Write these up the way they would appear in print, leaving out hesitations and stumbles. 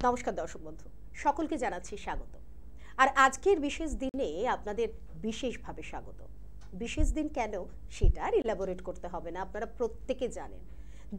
নমস্কার দর্শক বন্ধু, সকলকে জানাচ্ছি স্বাগত। আর আজকের বিশেষ দিনে আপনাদের বিশেষভাবে স্বাগত। বিশেষ দিন কেন সেটা আর ইলাবোরেট করতে হবে না, আপনারা প্রত্যেকে জানেন।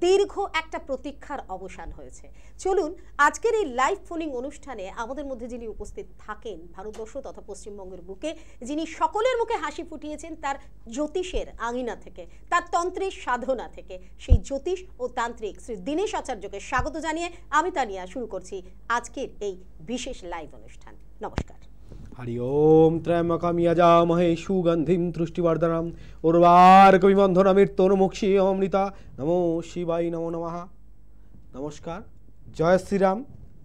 দীর্ঘ একটা প্রতীক্ষার অবসান হয়েছে। চলুন আজকের এই লাইভ ফোনিং অনুষ্ঠানে আমাদের মধ্যে যিনি উপস্থিত থাকেন, ভারতবর্ষ তথা পশ্চিমবঙ্গের বুকে যিনি সকলের মুখে হাসি ফুটিয়েছেন তার জ্যোতিষের আঙিনা থেকে, তার তন্ত্রের সাধনা থেকে, সেই জ্যোতিষ ও তান্ত্রিক শ্রী দীনেশ আচার্যকে স্বাগত জানিয়ে আমি তানিয়া শুরু করছি আজকের এই বিশেষ লাইভ অনুষ্ঠান। নমস্কার। हरि ओम त्रयम्बकं यजामहे सुगंधिं तुष्टिवर्धनम् उर्वारुकमिबन्धनमृत्युर्मुक्षी अमृता। नमो शिवाय नमो नमः। नमस्कार, जय श्रीराम।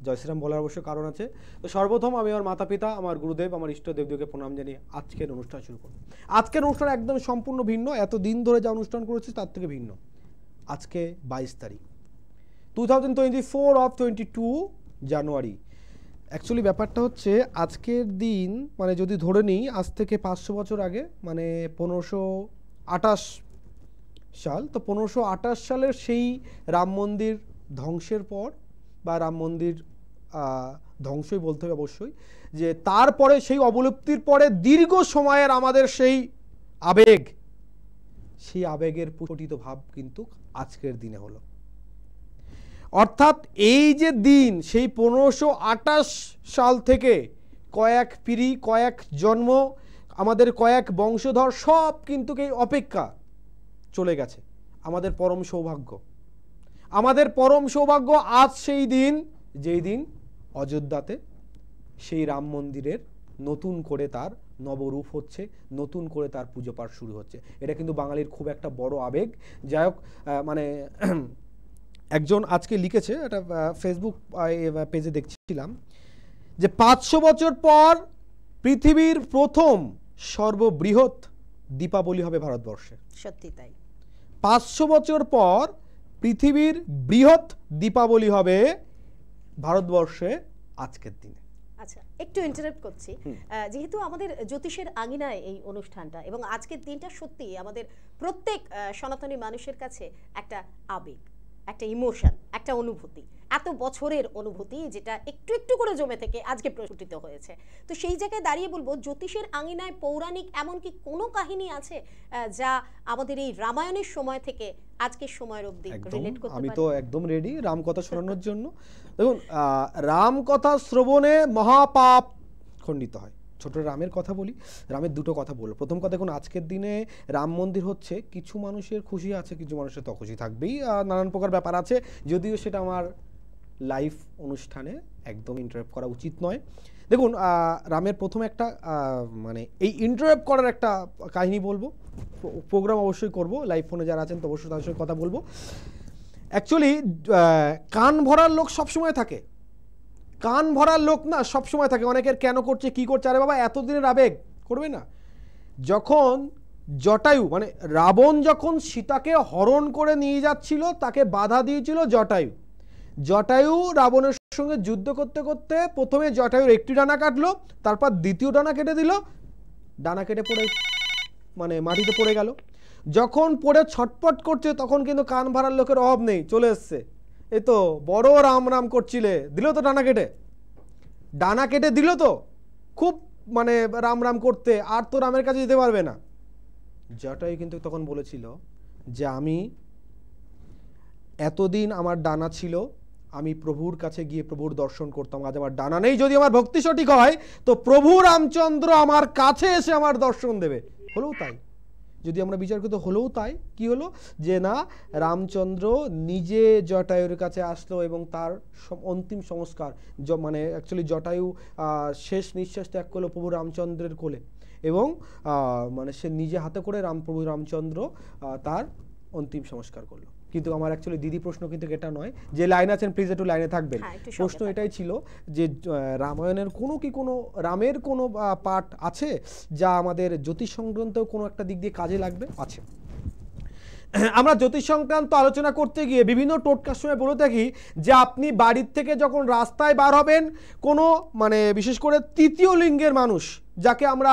जय श्रीराम বলার অবশ্য কারণ আছে। তো সর্বপ্রথম আমি আমার মাতা পিতা, আমার গুরুদেব, আমার ইষ্ট দেবদেবকে প্রণাম জানিয়ে আজকের অনুষ্ঠান শুরু করব। আজকের অনুষ্ঠান একদম সম্পূর্ণ ভিন্ন, এত দিন ধরে যা অনুষ্ঠান করেছি তার থেকে ভিন্ন। আজকে 22 তারিখ 2024 অফ 22 জানুয়ারি। অ্যাকচুয়ালি ব্যাপারটা হচ্ছে আজকের দিন মানে যদি ধরে নিই আজ থেকে 500 বছর আগে, মানে 1528 সাল, তো 1528 সালের সেই রাম মন্দির ধ্বংসের পর, বা রাম মন্দির ধ্বংসই বলতে হবে অবশ্যই, যে তারপরে সেই অবলুপ্তির পরে দীর্ঘ সময়ের আমাদের সেই আবেগ, সেই আবেগের প্রকটিত ভাব কিন্তু আজকের দিনে হলো। অর্থাৎ এই যে দিন, সেই 1528 সাল থেকে কয়েক পিঢ়ি, কয়েক জন্ম, আমাদের কয়েক বংশধর সব কিন্তু এই অপেক্ষা চলে গেছে। আমাদের পরম সৌভাগ্য, আমাদের পরম সৌভাগ্য আজ সেই দিন, যেই দিন অযোধ্যাতে সেই রাম মন্দিরের নতুন করে তার নবরূপ হচ্ছে, নতুন করে তার পুজো পাঠ শুরু হচ্ছে। এটা কিন্তু বাঙালির খুব একটা বড় আবেগ। যাই হোক, মানে একজন আজকে লিখেছে, এটা ফেসবুক পেজে দেখছিলাম, যে 500 বছর পর পৃথিবীর প্রথম সর্ববৃহৎ দীপাবলি হবে ভারতবর্ষে। সত্যি তাই। 500 বছর পর পৃথিবীর বৃহৎ দীপাবলি হবে ভারতবর্ষে আজকের দিনে। আচ্ছা, একটু ইন্টারাপ্ট করছি, যেহেতু আমাদের জ্যোতিষের আঙিনায় এই অনুষ্ঠানটা, এবং আজকের দিনটা সত্যি আমাদের প্রত্যেক সনাতনী মানুষের কাছে একটা আবেগ, একটা ইমোশন, একটা অনুভূতি, এত বছরের অনুভূতি যেটা একটু একটু করে জমে থেকে আজকে প্রস্ফুটিত হয়েছে। তো সেই জায়গায় দাঁড়িয়ে বলবো, জ্যোতিষের আঙিনায় পৌরাণিক এমন কি কোনো কাহিনী আছে যা আমাদের এই রামায়ণের সময় থেকে আজকের সময়ের অবধি রিলেট করতে পারে? আমি তো একদম রেডি রাম কথা শোনানোর জন্য। দেখুন, রাম কথা শ্রবণে মহাপাপ খণ্ডিত হয়। ছোট রামের কথা বলি, রামের দুটো কথা বলবো। প্রথম কথা, দেখুন আজকের দিনে রাম মন্দির হচ্ছে, কিছু মানুষের খুশি আছে, কিছু মানুষের তো খুশি থাকবেই, নানান প্রকার ব্যাপার আছে, যদিও সেটা আমার লাইভ অনুষ্ঠানে একদম ইন্টারাপ্ট করা উচিত নয়। দেখুন, রামের প্রথম একটা মানে এই ইন্টারাপ্ট করার একটা কাহিনী বলবো, প্রোগ্রাম অবশ্যই করব, লাইভ ফোনে যারা আছেন তো অবশ্যই তাদের সঙ্গে কথা বলবো। অ্যাকচুয়ালি কান ভরার লোক সবসময় থাকে, কান ভরার লোক না সবসময় থাকে। অনেকের কেন করছে, কি করছে, আরে বাবা এতদিনের আবেগ করবে না। যখন জটায়ু, মানে রাবণ যখন সীতাকে হরণ করে নিয়ে যাচ্ছিল, তাকে বাধা দিয়েছিল জটায়ু। জটায়ু রাবণের সঙ্গে যুদ্ধ করতে করতে প্রথমে জটায়ুর একটি ডানা কাটলো, তারপর দ্বিতীয় ডানা কেটে দিল, ডানা কেটে পড়ে মানে মাটিতে পড়ে গেল। যখন পড়ে ছটপট করছে তখন কিন্তু কান ভরার লোকের অভাব নেই, চলে এসছে, এই তো বড় রাম রাম করছিলে, দিল তো ডানা কেটে, ডানা কেটে দিল তো, খুব মানে রাম রাম করতে, আর তো রামের কাছে যেতে পারবে না। জটায়ু কিন্তু তখন বলেছিল যে আমি এতদিন আমার ডানা ছিল, আমি প্রভুর কাছে গিয়ে প্রভুর দর্শন করতাম, আজ আমার ডানা নেই, যদি আমার ভক্তি সঠিক হয় তো প্রভু রামচন্দ্র আমার কাছে এসে আমার দর্শন দেবে। হলেও তাই, যদি আমরা বিচার করি তো হলেও তাই। কি হলো, যে না রামচন্দ্র নিজে জটায়ুর কাছে আসলো এবং তার অন্তিম সংস্কার, মানে অ্যাকচুয়ালি জটায়ু শেষ নিঃশ্বাস ত্যাগ করলো প্রভু রামচন্দ্রের কোলে, এবং মানে সে নিজে হাতে করে প্রভু রামচন্দ্র তার অন্তিম সংস্কার করলো। কিন্তু আমার অ্যাকচুয়ালি দিদি প্রশ্ন কিন্তু এটা নয়, যে লাইন আছেন প্লিজ একটু লাইনে থাকবেন। প্রশ্ন এটাই ছিল যে রামায়ণের কোনো রামের কোনো পাঠ আছে যা আমাদের জ্যোতিষ সংক্রান্ত কোনো একটা দিক দিয়ে কাজে লাগবে? আছে। আমরা জ্যোতিষ সংক্রান্ত আলোচনা করতে গিয়ে বিভিন্ন টোটকার সময় বলে থাকি যে আপনি বাড়ির থেকে যখন রাস্তায় বার হবেন, কোনো মানে বিশেষ করে তৃতীয় লিঙ্গের মানুষ যাকে আমরা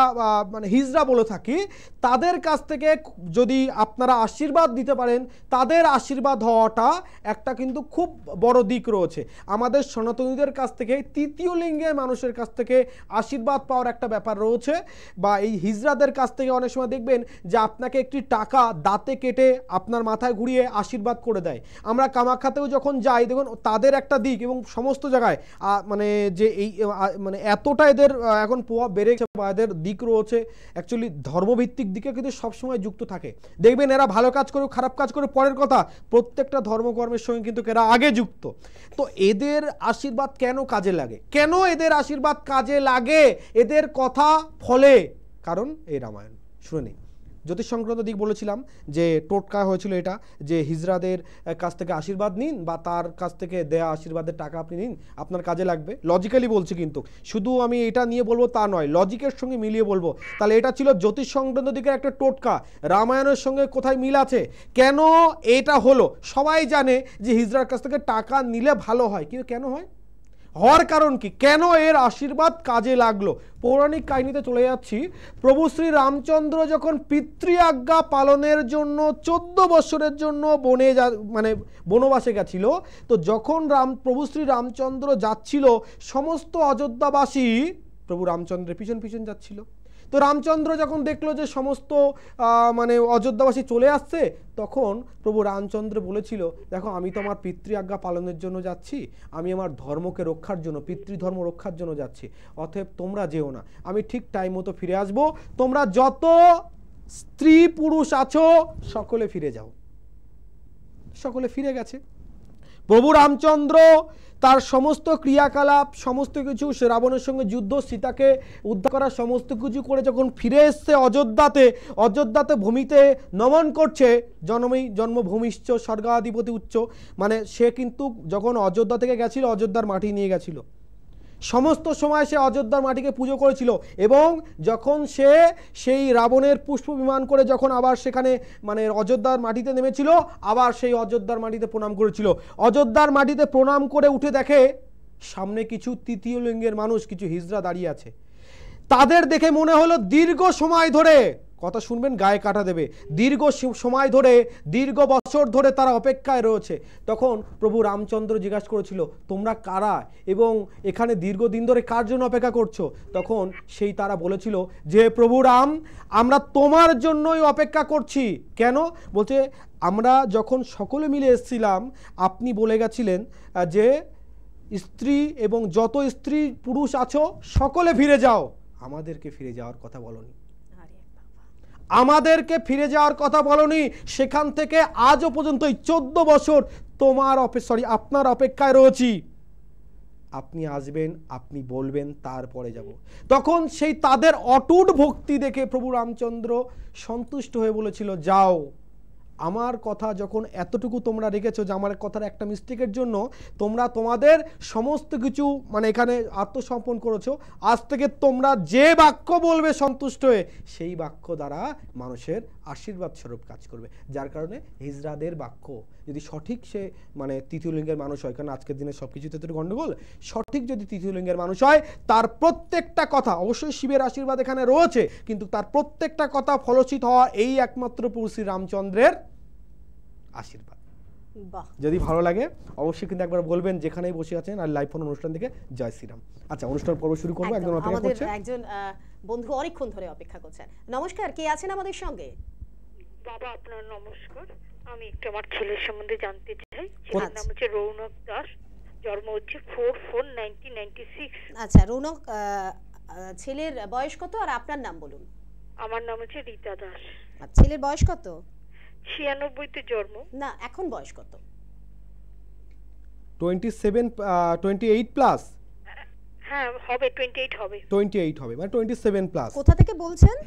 মানে হিজড়া বলে থাকি, তাদের কাছ থেকে যদি আপনারা আশীর্বাদ দিতে পারেন, তাদের আশীর্বাদ হওয়াটা একটা কিন্তু খুব বড় দিক রয়েছে। আমাদের সনাতনীদের কাছ থেকে তৃতীয় লিঙ্গের মানুষের কাছ থেকে আশীর্বাদ পাওয়ার একটা ব্যাপার রয়েছে, বা এই হিজড়াদের কাছ থেকে অনেক সময় দেখবেন যে আপনাকে একটি টাকা দাঁতে কেটে আপনার মাথায় ঘুরিয়ে আশীর্বাদ করে দেয়। আমরা কামাখ্যাতেও যখন যাই দেখুন তাদের একটা দিক, এবং সমস্ত জায়গায় মানে যে এই মানে এতটা এদের এখন প্রভাব বেড়েছে বা এদের দিক রয়েছে, অ্যাকচুয়ালি ধর্মভিত্তিক দিকে কিন্তু সবসময় যুক্ত থাকে। দেখবেন এরা ভালো কাজ করে খারাপ কাজ করে পরের কথা, প্রত্যেকটা ধর্মকর্মের সঙ্গে কিন্তু এরা আগে যুক্ত। তো এদের আশীর্বাদ কেন কাজে লাগে, কেন এদের আশীর্বাদ কাজে লাগে, এদের কথা ফলে, কারণ এই রামায়ণ শুনে নিন। জ্যোতিষ সংক্রান্ত দিক বলেছিলাম যে টোটকা হয়েছিল এটা, যে হিজড়াদের কাছ থেকে আশীর্বাদ নিন বা তার কাছ থেকে দেয়া আশীর্বাদের টাকা আপনি নিন, আপনার কাজে লাগবে। লজিক্যালি বলছি, কিন্তু শুধু আমি এটা নিয়ে বলবো তা নয়, লজিকের সঙ্গে মিলিয়ে বলবো। তাহলে এটা ছিল জ্যোতিষ সংক্রান্ত দিকের একটা টোটকা, রামায়ণের সঙ্গে কোথায় মিল আছে, কেন এটা হলো। সবাই জানে যে হিজড়ার কাছ থেকে টাকা নিলে ভালো হয়, কিন্তু কেন হয়, হওয়ার কারণ কি, কেন এর আশীর্বাদ কাজে লাগলো। পৌরাণিক কাহিনীতে চলে যাচ্ছি। প্রভু শ্রী রামচন্দ্র যখন পিতৃ আজ্ঞা পালনের জন্য 14 বছরের জন্য মানে বনবাসে গেছিল, তো যখন প্রভু শ্রী রামচন্দ্র যাচ্ছিল, সমস্ত অযোধ্যাবাসী প্রভু রামচন্দ্রের পিছন পিছন যাচ্ছিল। তো রামচন্দ্র যখন দেখলো যে সমস্ত মানে অযোধ্যাবাসী চলে আসছে, তখন প্রভু রামচন্দ্র বলেছিল, দেখো আমি তো আমার পিতৃ আজ্ঞা পালনের জন্য যাচ্ছি, আমি আমার ধর্মকে রক্ষার জন্য, পিতৃধর্ম রক্ষার জন্য যাচ্ছি, অতএব তোমরা যেও না, আমি ঠিক টাইম মতো ফিরে আসবো, তোমরা যত স্ত্রী পুরুষ আছো সকলে ফিরে যাও। সকলে ফিরে গেছে। প্রভু রামচন্দ্র তার সমস্ত ক্রিয়াকলাপ, সমস্ত কিছু, রাবণের সঙ্গে যুদ্ধ, সীতাকে উদ্ধার করা, সমস্ত কিছু করে যখন ফিরে এসছে অযোধ্যাতে ভূমিতে নমন করছে, জন্মভূমিশ্চ স্বর্গাধিপতি উচ্চ, মানে সে কিন্তু যখন অযোধ্যা থেকে গেছিল, অযোধ্যার মাটি নিয়ে গেছিল, সমস্ত সময় সে অযোধ্যার মাটিকে পুজো করেছিল, এবং যখন সে সেই রাবণের পুষ্প বিমান করে যখন আবার সেখানে মানে অযোধ্যার মাটিতে নেমেছিল, আবার সেই অযোধ্যার মাটিতে প্রণাম করেছিল। অযোধ্যার মাটিতে প্রণাম করে উঠে দেখে সামনে কিছু তৃতীয় লিঙ্গের মানুষ, কিছু হিজড়া দাঁড়িয়ে আছে। তাদের দেখে মনে হলো দীর্ঘ সময় ধরে, কথা শুনবেন গায়ে কাটা দেবে, দীর্ঘ সময় ধরে, দীর্ঘ বছর ধরে তারা অপেক্ষায় রয়েছে। তখন প্রভু রামচন্দ্র জিজ্ঞাসা করেছিল, তোমরা কারা এবং এখানে দীর্ঘদিন ধরে কার জন্য অপেক্ষা করছো? তখন সেই তারা বলেছিল যে প্রভু রাম, আমরা তোমার জন্যই অপেক্ষা করছি। কেন? বলছে আমরা যখন সকলে মিলে এসেছিলাম, আপনি বলে গেছিলেন যে স্ত্রী এবং যত স্ত্রী পুরুষ আছো সকলে ফিরে যাও, আমাদেরকে ফিরে যাওয়ার কথা বলনি, আমাদেরকে ফিরে যাওয়ার কথা বলনি। সেখান থেকে আজও পর্যন্ত 14 বছর আপনার অপেক্ষায় রয়েছি, আপনি আসবেন, আপনি বলবেন, তারপরে যাব। তখন সেই তাদের অটুট ভক্তি দেখে প্রভু রামচন্দ্র সন্তুষ্ট হয়ে বলেছিল, যাও, আমার কথা যখন এতটুকু তোমরা রেখেছো যে আমার কথার একটা মিস্টেকের জন্য তোমরা তোমাদের সমস্ত কিছু মানে এখানে আত্মসমর্পণ করেছো, আজ থেকে তোমরা যে বাক্য বলবে সন্তুষ্ট হয়ে, সেই বাক্য দ্বারা মানুষের আশীর্বাদ স্বরূপ কাজ করবে। যার কারণে হিজড়াদের বাক্য যদি সঠিক, সে মানে তৃতীয় লিঙ্গের মানুষ হয়, কারণ আজকের দিনে সব কিছুতে তো গণ্ডগোল, সঠিক যদি তৃতীয় লিঙ্গের মানুষ হয়, তার প্রত্যেকটা কথা, অবশ্যই শিবের আশীর্বাদ এখানে রয়েছে, কিন্তু তার প্রত্যেকটা কথা ফলসিত হওয়া এই একমাত্র প্রভু শ্রী রামচন্দ্রের আশীর্বাদ। যদি ভালো লাগে অবশ্যই কিন্তু একবার বলবেন যেখানেই বসে আছেন, আর লাইভ ফোন অনুষ্ঠান থেকে জয় শ্রীরাম। আচ্ছা, অনুষ্ঠান পর্ব শুরু করব। একজন অপেক্ষা করছে, একজন বন্ধু অনেকক্ষণ ধরে অপেক্ষা করছেন। নমস্কার, কে আছেন আমাদের সঙ্গে? বাবা, আপনার নমস্কার। আমি একটু আমার ছেলের সম্বন্ধে জানতে চাই। ছেলের নাম হচ্ছে রৌনক দাস, জন্ম হচ্ছে 4/4/1996। আচ্ছা রৌনক, ছেলের বয়স কত আর আপনার নাম বলুন? আমার নাম হচ্ছে রীতা দাস। ছেলের বয়স কত? 96 তে জন্ম। না, এখন বয়স কত? 28 প্লাস। হ্যাঁ হবে, 28 হবে। 28 হবে, মানে 27 প্লাস। কোথা থেকে বলছেন?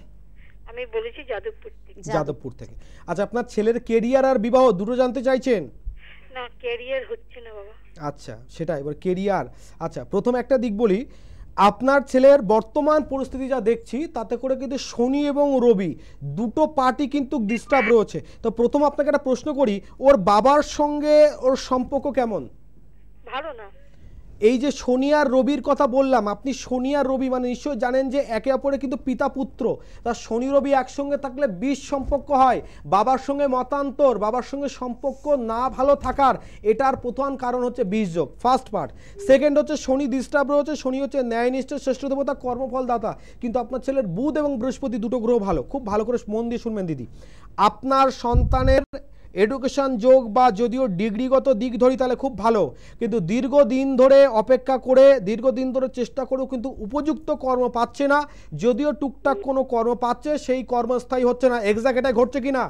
আমি বলেছি যাদবপুর থেকে। যাদবপুর থেকে। আচ্ছা, আপনার ছেলের ক্যারিয়ার আর বিবাহ দুটো জানতে চাইছেন? না, ক্যারিয়ার হচ্ছে না বাবা। আচ্ছা, সেটা এবার ক্যারিয়ার। আচ্ছা, প্রথম একটা দিক বলি, আপনার ছেলের বর্তমান পরিস্থিতি যা দেখছি তাতে করে কিন্তু শনি এবং রবি দুটো পার্টি কিন্তু ডিস্টার্ব রয়েছে। তো প্রথম আপনাকে একটা প্রশ্ন করি, ওর বাবার সঙ্গে ওর সম্পর্ক কেমন? ভালো না। এই যে শনি আর রবির কথা বললাম, আপনি শনি আর রবি মানে নিশ্চয়ই জানেন যে একে অপরে কিন্তু পিতা পুত্র। তার শনি রবি একসঙ্গে থাকলে বিষ সম্পর্ক হয়, বাবার সঙ্গে মতান্তর, বাবার সঙ্গে সম্পর্ক না ভালো থাকার এটার প্রধান কারণ হচ্ছে বীজযোগ, ফার্স্ট পার্ট। সেকেন্ড হচ্ছে শনি ডিস্টার্ব রয়েছে, শনি হচ্ছে ন্যায়নিষ্ঠ শ্রেষ্ঠ দেবতা কর্মফল দাতা, কিন্তু আপনার ছেলের বুধ এবং বৃহস্পতি দুটো গ্রহ ভালো। খুব ভালো করে মন দিয়ে শুনবেন দিদি, আপনার সন্তানের এডুকেশন যোগ বা যদিও ডিগ্রিগত দিক ধরি তাহলে খুব ভালো, কিন্তু দীর্ঘদিন ধরে অপেক্ষা করে দীর্ঘদিন ধরে চেষ্টা করেও কিন্তু উপযুক্ত কর্ম পাচ্ছে না, যদিও টুকটাক কোনো কর্ম পাচ্ছে সেই কর্মস্থায়ী হচ্ছে না। এক্সাক্ট এটা ঘটছে কি না?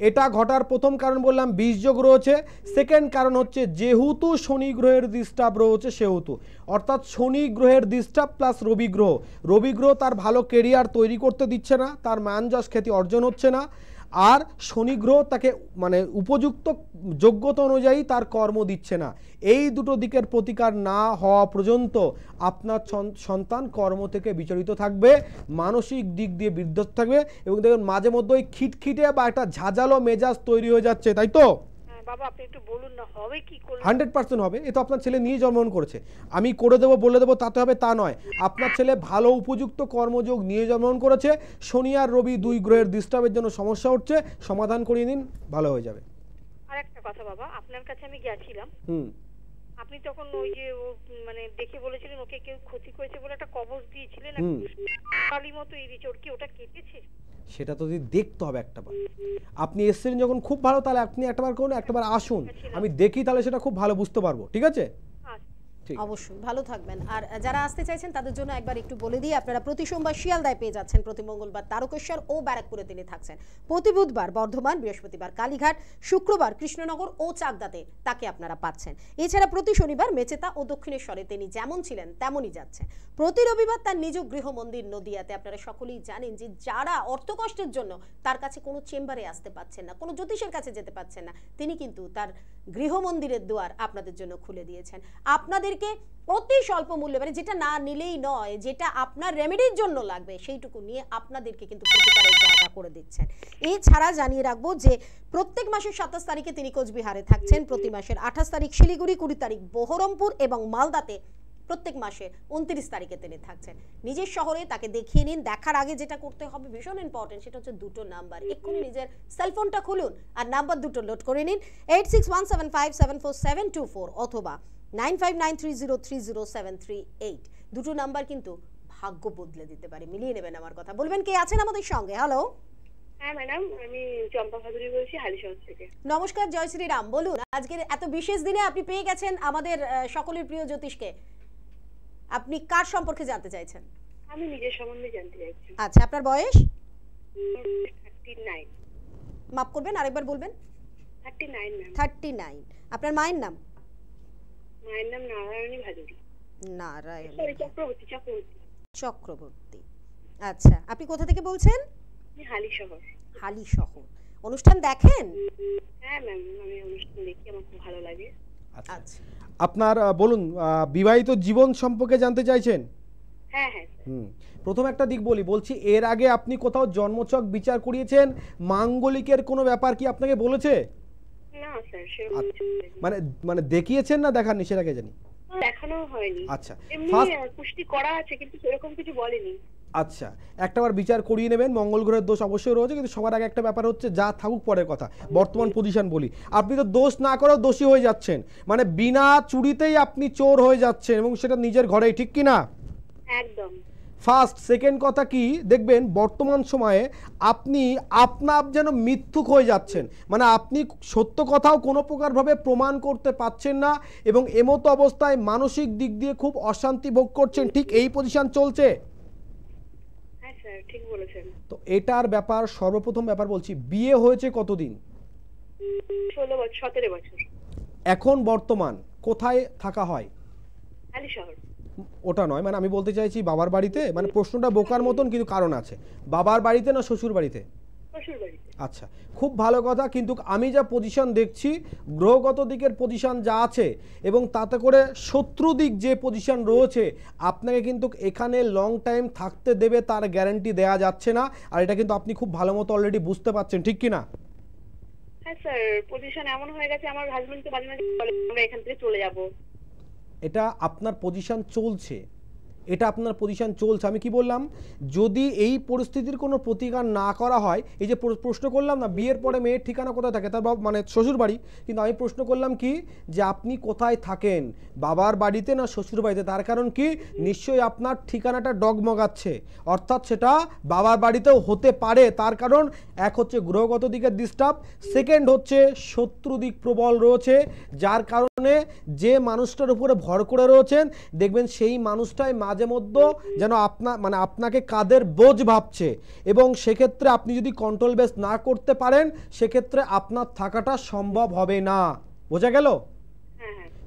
এটা ঘটার প্রথম কারণ বললাম বীজযোগ রয়েছে। সেকেন্ড কারণ হচ্ছে যেহেতু শনি গ্রহের ডিস্টার্ব রয়েছে সেহেতু, অর্থাৎ শনি গ্রহের ডিস্টার্ব প্লাস রবি গ্রহ। রবি গ্রহ তার ভালো কেরিয়ার তৈরি করতে দিচ্ছে না, তার মান যশ খ্যাতি অর্জন হচ্ছে না, আর শনি গ্রহ তাকে মানে উপযুক্ত যোগ্যতা অনুযায়ী তার কর্ম দিচ্ছে না। এই দুটো দিকের প্রতিকার না হওয়া পর্যন্ত আপনার সন্তান কর্ম থেকে বিচলিত থাকবে, মানসিক দিক দিয়ে বিধ্বস্ত থাকবে, এবং দেখবেন মাঝে মধ্যে ওই খিটখিটে বা একটা ঝাঁঝালো মেজাজ তৈরি হয়ে যাচ্ছে, তাই তো? বাবা আপনি একটু বলুন না হবে কি করে? 100% হবে। এ তো আপনার ছেলে নিয়ে জন্মগ্রহণ করেছে, আমি করে দেবো বলে দেবো তাতে হবে তা নয়। আপনার ছেলে ভালো উপযুক্ত কর্মযোগ নিয়ে জন্মগ্রহণ করেছে, শনি আর রবি দুই গ্রহের ডিস্টার্বের জন্য সমস্যা হচ্ছে, সমাধান করিয়ে নিন, ভালো হয়ে যাবে। আর একটা কথা বাবা, আপনার কাছে আমি গেছিলাম, আপনি তখন ওই যে মানে দেখে বলেছিলেন ওকে কেউ ক্ষতি করেছে বলে একটা কবজ দিয়েছিলেন, কালী মতো এরিয়েছে, ওর কি ওটা কেটেছে? সেটা তো যদি দেখতে হবে একটাবার। আপনি এসেছেন যখন খুব ভালো, তাহলে আপনি একটাবার করুন, একটাবার আসুন, আমি দেখি, তাহলে সেটা খুব ভালো বুঝতে পারবো। ঠিক আছে? অবশ্যই ভালো থাকবেন। আর যারা আসতে চাইছেন তাদের জন্য একবার একটু বলে দিই, আপনারা প্রতি সোমবার শিয়ালদায় পেয়ে যাচ্ছেন, প্রতি মঙ্গলবার তারকেশ্বর ও ব্যারাকপুরে তিনি থাকছেন, প্রতি বুধবার বর্ধমান, বৃহস্পতিবার কালীঘাট, শুক্রবার কৃষ্ণনগর ও চাকদাতে তাকে আপনারা পাচ্ছেন। এছাড়া প্রতি শনিবার মেচেতা ও দক্ষিণেশ্বরে তিনি যেমন ছিলেন তেমনই যাচ্ছেন। প্রতি রবিবার তার নিজ গৃহ মন্দির নদিয়াতে। আপনারা সকলেই জানেন যে যারা অর্থকষ্টের জন্য তার কাছে কোনো চেম্বারে আসতে পাচ্ছেন না, কোনো জ্যোতিষের কাছে যেতে পাচ্ছেন না, তিনি কিন্তু তার গৃহ মন্দিরের দুয়ার আপনাদের জন্য খুলে দিয়েছেন। আপনাদের অতি স্বল্প মূল্যে, মানে যেটা না নিলেই নয়, যেটা আপনার রেমেডির জন্য লাগবে সেইটুকু নিয়ে আপনাদেরকে কিন্তু প্রতিকারের জায়গা করে দিচ্ছেন। এছাড়া জানিয়ে রাখবো যে প্রত্যেক মাসের 27 তারিখে তিনি কোচবিহারে থাকছেন, প্রতি মাসের 28 তারিখ শিলিগুড়ি, 20 তারিখ বহরমপুর এবং মালদাতে, প্রত্যেক মাসের 29 তারিখে তিনি থাকছেন। নিজের শহরে তাকে দেখিয়ে নিন। দেখার আগে যেটা করতে হবে ভীষণ ইম্পর্টেন্ট, সেটা হচ্ছে দুটো নাম্বার। এক্ষুনি নিজের সেলফোনটা খুলুন আর নাম্বার দুটো লোড করে নিন, 8617574724 অথবা 9593030738। দুটো নাম্বার কিন্তু ভাগ্য বদলে দিতে পারে, মিলিয়ে নেবেন আমার কথা। বলবেন কে আছেন আমাদের সঙ্গে? হ্যালো। হ্যাঁ ম্যাডাম, আমি চম্পা ভাদুরী বলছি হালিশহর থেকে। নমস্কার, জয় শ্রীরাম। বলুন, আজকের এত বিশেষ দিনে আপনি পেয়ে গেছেন আমাদের সকলের প্রিয় জ্যোতিষকে, আপনি কার সম্পর্কে জানতে চাইছেন? আমি নিজের সম্বন্ধে জানতে চাইছি। আচ্ছা, আপনার বয়স? 39। মাফ করবেন, আরেকবার বলবেন। 39 ম্যাম। 39। আপনার মায়ের নাম? মায়ের নাম নারায়ণী ভাদুরী। নারায়ণী চক্রবর্তী। আচ্ছা, আপনি কোথা থেকে বলছেন? হালিশহর। হালিশহর। অনুষ্ঠান দেখেন? হ্যাঁ ম্যাম, আমি অনুষ্ঠান দেখি, আমার খুব ভালো লাগে। আচ্ছা, আপনার বলুন, বিবাহিত জীবন সম্পর্কে জানতে চাইছেন? হ্যাঁ হ্যাঁ। প্রথম একটা দিক বলছি, এর আগে আপনি কোথাও জন্মছক বিচার করিয়েছেন? মাঙ্গলিকের কোনো ব্যাপার কি আপনাকে বলেছে? না স্যার, মানে দেখিয়েছেন না দেখাননি সেটাকে জানি? দেখানো হয়নি। আচ্ছা, এমনি পুষ্টি করা আছে কিন্তু সেরকম কিছু বলেনি। আচ্ছা, একটাবার বিচার করিয়ে নেবেন। মঙ্গল গ্রহের দোষ অবশ্যই রয়েছে, কিন্তু সবার আগে একটা ব্যাপার হচ্ছে, যা থাকুক পরের কথা, বর্তমান পজিশন বলি, আপনি তো দোষ না করেও দোষী হয়ে যাচ্ছেন, মানে বিনা চুরিতেই আপনি চোর হয়ে যাচ্ছেন, এবং সেটা নিজের ঘরেই, ঠিক কি না? একদম। ফার্স্ট। সেকেন্ড কথা কি দেখবেন, বর্তমান সময়ে আপনি আপনার যেন মিথ্যুক হয়ে যাচ্ছেন, মানে আপনি সত্য কথাও কোনো প্রকারভাবে প্রমাণ করতে পারছেন না, এবং এমতো অবস্থায় মানসিক দিক দিয়ে খুব অশান্তি ভোগ করছেন। ঠিক এই পজিশন চলছে? হ্যাঁ স্যার, ঠিক বলেছেন। তো এটার ব্যাপার, সর্বপ্রথম ব্যাপার বলছি, বিয়ে হয়েছে কতদিন? 17 বছর। 17 বছর। এখন বর্তমান কোথায় থাকা হয়? হালিশহর। ওটা নয়, মানে আমি বলতে চাইছি বাবার বাড়িতে, মানে প্রশ্নটা বোকার মতন কিন্তু কারণ আছে, বাবার বাড়িতে না শ্বশুর বাড়িতে? শ্বশুর বাড়িতে। আচ্ছা, খুব ভালো কথা, কিন্তু আমি যা পজিশন দেখছি, গ্রহগত দিকের পজিশন যা আছে, এবং তাতে করে শত্রু দিক যে পজিশন রয়েছে, আপনাকে কিন্তু এখানে লং টাইম থাকতে দেবে তার গ্যারান্টি দেওয়া যাচ্ছে না, আর এটা কিন্তু আপনি খুব ভালো মতো অলরেডি বুঝতে পারছেন, ঠিক কি না? হ্যাঁ স্যার, পজিশন এমন হয়ে গেছে, আমার হাজবেন্ড তো মাঝে মাঝে বলে আমরা এখান থেকে চলে যাব। এটা আপনার পজিশন চলছে, এটা আপনার পজিশন চলছে। আমি কি বললাম, যদি এই পরিস্থিতির কোনো প্রতিকার না করা হয়, এই যে প্রশ্ন করলাম না বিয়ের পরে মেয়ের ঠিকানা কোথায় থাকে, তার মানে শ্বশুর বাড়ি, কিন্তু আমি প্রশ্ন করলাম কি যে আপনি কোথায় থাকেন, বাবার বাড়িতে না শ্বশুর বাড়িতে, তার কারণ কি নিশ্চয়ই আপনার ঠিকানাটা ডগমগাচ্ছে, অর্থাৎ সেটা বাবার বাড়িতেও হতে পারে। তার কারণ এক হচ্ছে গ্রহগত দিকের ডিস্টার্ব, সেকেন্ড হচ্ছে শত্রু দিক প্রবল রয়েছে, যার কারণে যে মানুষটার উপরে ভর করে রয়েছেন দেখবেন সেই মানুষটাই মাঝে মধ্যে যেন আপনাকে কাদের বোঝ ভাবছে, এবং সেক্ষেত্রে আপনি যদি কন্ট্রোল বেস না করতে পারেন সেক্ষেত্রে আপনার থাকাটা সম্ভব হবে না। বোঝা গেল?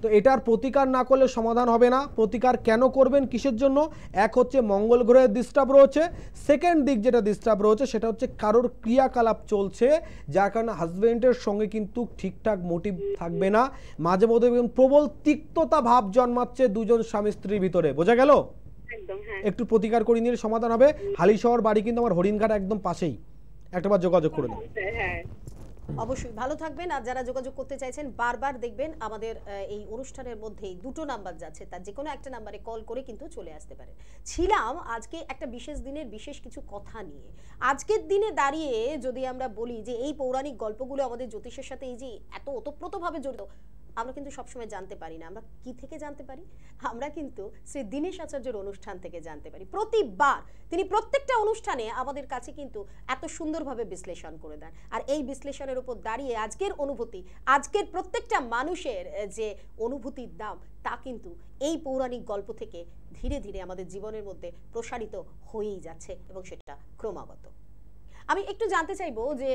তো এটার প্রতিকার না করলে সমাধান হবে না। প্রতিকার কেন করবেন, কিসের জন্য? এক হচ্ছে মঙ্গল গ্রহের ডিস্টার্ব রয়েছে, সেকেন্ড দিক যেটা ডিস্টার্ব রয়েছে সেটা হচ্ছে কারোর ক্রিয়াকলাপ চলছে, যার কারণে হাজবেন্ডের সঙ্গে কিন্তু ঠিকঠাক মোটিভ থাকবে না, মাঝে মধ্যে প্রবল তিক্ততা ভাব জন্মাচ্ছে দুজন স্বামী স্ত্রীর ভিতরে। বোঝা গেল? একটু প্রতিকার করে নিলে সমাধান হবে। হালিশহর বাড়ি কিন্তু আমার হরিণঘাট একদম পাশেই, একটাবার যোগাযোগ করে নেবেন। অবশ্যই ভালো থাকবেন। আর যারা যোগাযোগ করতে চাইছেন বারবার দেখবেন আমাদের এই অনুষ্ঠানের মধ্যেই দুটো নাম্বার যাচ্ছে, তার যে কোনো একটা নাম্বারে কল করে কিন্তু চলে আসতে পারেন। ছিলাম আজকে একটা বিশেষ দিনের বিশেষ কিছু কথা নিয়ে। আজকের দিনে দাঁড়িয়ে যদি আমরা বলি যে এই পৌরাণিক গল্পগুলো আমাদের জ্যোতিষের সাথে এই যে এত ওতপ্রোতভাবে জড়িত, আমরা কিন্তু সবসময় জানতে পারি না। আমরা কি থেকে জানতে পারি? আমরা কিন্তু শ্রী দীনেশ আচার্যের অনুষ্ঠান থেকে জানতে পারি। প্রতিবার তিনি প্রত্যেকটা অনুষ্ঠানে আমাদের কাছে কিন্তু এত সুন্দরভাবে বিশ্লেষণ করে দেন। আর এই বিশ্লেষণের উপর দাঁড়িয়ে আজকের অনুভূতি, আজকের প্রত্যেকটা মানুষের যে অনুভূতির দাম, তা কিন্তু এই পৌরাণিক গল্প থেকে ধীরে ধীরে আমাদের জীবনের মধ্যে প্রসারিত হয়েই যাচ্ছে, এবং সেটা ক্রমাগত। আমি একটু জানতে চাইবো যে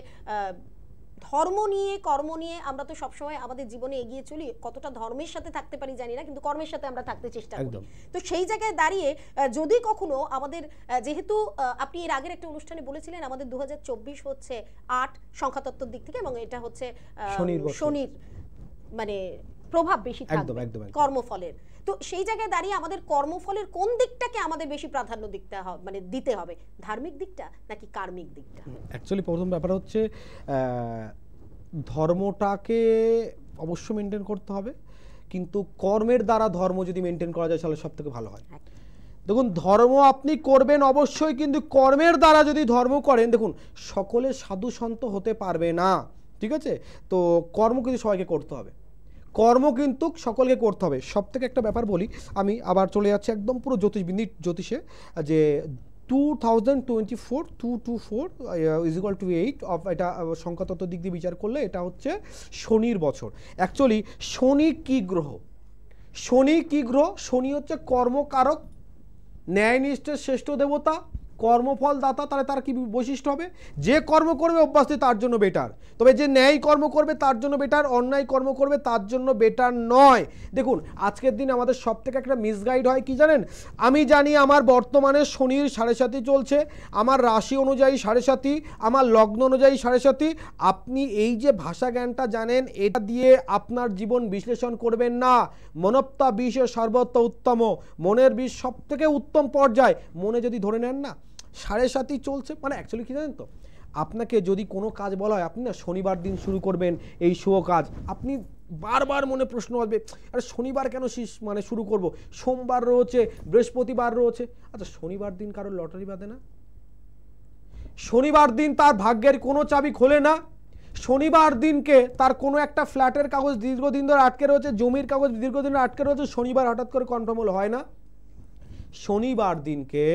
ধর্ম নিয়ে, কর্ম নিয়ে আমরা তো সবসময় আমাদের জীবনে এগিয়ে চলি, কতটা ধর্মের সাথে থাকতে পারি জানি না, কিন্তু কর্মের সাথে আমরা থাকতে চেষ্টা করি। তো সেই জায়গায় দাঁড়িয়ে যদি কখনো আমাদের, যেহেতু আপনি এর আগের একটা অনুষ্ঠানে বলেছিলেন আমাদের 2024 হচ্ছে 8 সংখ্যাতত্ত্বের দিক থেকে, এবং এটা হচ্ছে শনির মানে প্রভাব বেশি থাকবে কর্মফলের। তো সেই জায়গায় দাঁড়িয়ে আমাদের কর্মফলের কোন দিকটাকে আমাদের বেশি প্রাধান্য দিতে হবে, ধার্মিক দিকটা নাকি কার্মিক দিকটা? অ্যাকচুয়ালি প্রথম ব্যাপার হচ্ছে ধর্মটাকে অবশ্য মেনটেন করতে হবে, কিন্তু কর্মের দ্বারা ধর্ম যদি মেনটেন করা যায় তাহলে সব থেকে ভালো হয়। দেখুন, ধর্ম আপনি করবেন অবশ্যই, কিন্তু কর্মের দ্বারা যদি ধর্ম করেন, দেখুন সকলে সাধু সন্ত হতে পারবে না, ঠিক আছে? তো কর্ম কিন্তু সবাইকে করতে হবে, কর্ম কিন্তু সকলকে করতে হবে। সব থেকে একটা ব্যাপার বলি, আমি আবার চলে যাচ্ছি একদম পুরো জ্যোতিষে, যে 2024 224 = 8 অফ, এটা সংখ্যাতত্ত্ব দিক দিয়ে বিচার করলে এটা হচ্ছে শনির বছর। অ্যাকচুয়ালি শনি কি গ্রহ? শনি কি গ্রহ? শনি হচ্ছে কর্মকারক, ন্যায়নিষ্ঠের শ্রেষ্ঠ দেবতা, কর্মফল দাতা। তাহলে তার কি বৈশিষ্ট্য হবে? যে কর্ম করবে অভ্যাসে তার জন্য বেটার, তবে যে ন্যায় কর্ম করবে তার জন্য বেটার, অন্যায় কর্ম করবে তার জন্য বেটার নয়। দেখুন, আজকের দিন আমাদের সব থেকে একটা মিসগাইড হয় কি জানেন? আমি জানি আমার বর্তমানে শনির 7.5 চলছে, আমার রাশি অনুযায়ী 7.5, আমার লগ্ন অনুযায়ী 7.5। আপনি এই যে ভাষা জ্ঞানটা জানেন, এটা দিয়ে আপনার জীবন বিশ্লেষণ করবেন না। মনপ্তা বিষে সর্বত্র উত্তম, মনের বিষ সব থেকে উত্তম পর্যায়। মনে যদি ধরে নেন না 7.5 চলছে, মানে অ্যাকচুয়ালি কি জানেন তো, আপনাকে যদি কোনো কাজ বলা হয়, আপনি না শনিবার দিন শুরু করবেন এই শুভ কাজ, আপনি বারবার মনে প্রশ্ন আসবে, আরে শনিবার কেন মানে শুরু করব, সোমবার রয়েছে, বৃহস্পতিবার রয়েছে। আচ্ছা, শনিবার দিন কারোর লটারি বাঁধে না? শনিবার দিন তার ভাগ্যের কোনো চাবি খোলে না? শনিবার দিনকে তার কোনো একটা ফ্ল্যাটের কাগজ দীর্ঘদিন ধরে আটকে রয়েছে, জমির কাগজ দীর্ঘদিন ধরে আটকে রয়েছে, শনিবার হঠাৎ করে কনফার্ম হলো, হয় না? শনিবার দিনকে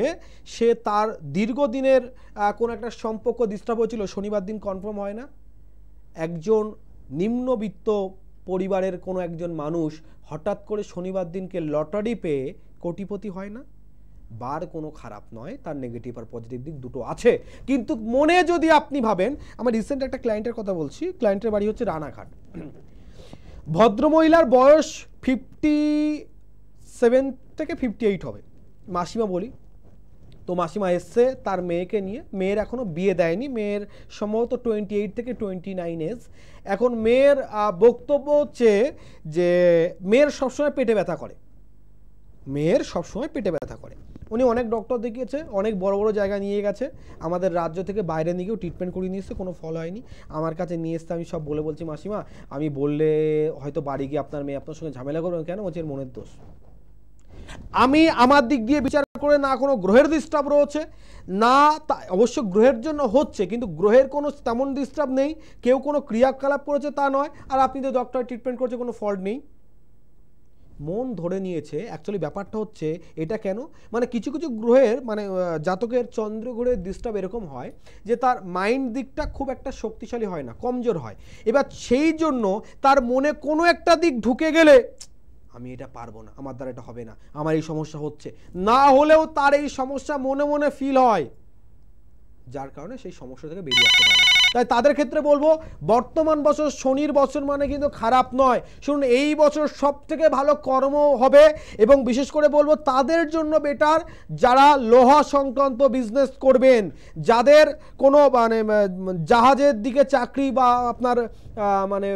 সে তার দীর্ঘদিনের কোনো একটা সম্পর্ক ডিস্টার্ব হয়েছিল, শনিবার দিন কনফার্ম হয় না? একজন নিম্নবিত্ত পরিবারের কোনো একজন মানুষ হঠাৎ করে শনিবার দিনকে লটারি পেয়ে কোটিপতি হয় না? বার কোনো খারাপ নয়, তার নেগেটিভ আর পজিটিভ দিক দুটো আছে। কিন্তু মনে যদি আপনি ভাবেন, আমার রিসেন্ট একটা ক্লায়েন্টের কথা বলছি, ক্লায়েন্টের বাড়ি হচ্ছে রানাঘাট, ভদ্রমহিলার বয়স 57 থেকে 58 হবে, মাসিমা বলি। তো মাসিমা এসছে তার মেয়েকে নিয়ে, মেয়ের এখনও বিয়ে দেয়নি, মেয়ের সম্ভবত 28 থেকে 29 এজ। এখন মেয়ের বক্তব্য হচ্ছে যে মেয়ের সবসময় পেটে ব্যথা করে, মেয়ের সবসময় পেটে ব্যথা করে। উনি অনেক ডক্টর দেখিয়েছে, অনেক বড় বড় জায়গায় নিয়ে গেছে, আমাদের রাজ্য থেকে বাইরে নিয়ে গিয়েও ট্রিটমেন্ট করিয়ে নিয়ে এসছে, কোনো ফল হয়নি। আমার কাছে নিয়ে এসছে, আমি সব বলছি মাসিমা আমি বললে হয়তো বাড়ি গিয়ে আপনার মেয়ে আপনার সঙ্গে ঝামেলা করবেন, কেন বলছে এর মনের দোষ। আমি আমার দিক দিয়ে বিচার করে না কোনো গ্রহের ডিস্টার্ব রয়েছে না, অবশ্য গ্রহের জন্য হচ্ছে, কিন্তু গ্রহের কোনো তেমন ডিস্টার্ব নেই, কেউ কোনো ক্রিয়াকলাপ করেছে তা নয়, আর আপনি তো ডক্টর ট্রিটমেন্ট করছে, কোনো ফল্ট নেই। মন ধরে নিয়েছে। অ্যাকচুয়ালি ব্যাপারটা হচ্ছে এটা কেন, মানে কিছু কিছু গ্রহের মানে জাতকের চন্দ্র গ্রহের ডিস্টার্ব এরকম হয় যে তার মাইন্ড দিকটা খুব একটা শক্তিশালী হয় না, কমজোর হয়। এবার সেই জন্য তার মনে কোনো একটা দিক ঢুকে গেলে আমি এটা পারবো না, আমার দ্বারা এটা হবে না, আমার এই সমস্যা হচ্ছে, না হলেও তার এই সমস্যা মনে মনে ফিল হয়, যার কারণে সেই সমস্যা থেকে বেরিয়ে আসতে পারে না। তাই তাদের ক্ষেত্রে বলবো বর্তমান বছর শনির বছর মানে কিন্তু খারাপ নয়। শুনুন, এই বছর সব থেকে ভালো কর্ম হবে, এবং বিশেষ করে বলবো তাদের জন্য বেটার যারা লোহা সংক্রান্ত বিজনেস করবেন, যাদের কোনো মানে জাহাজের দিকে চাকরি বা আপনার মানে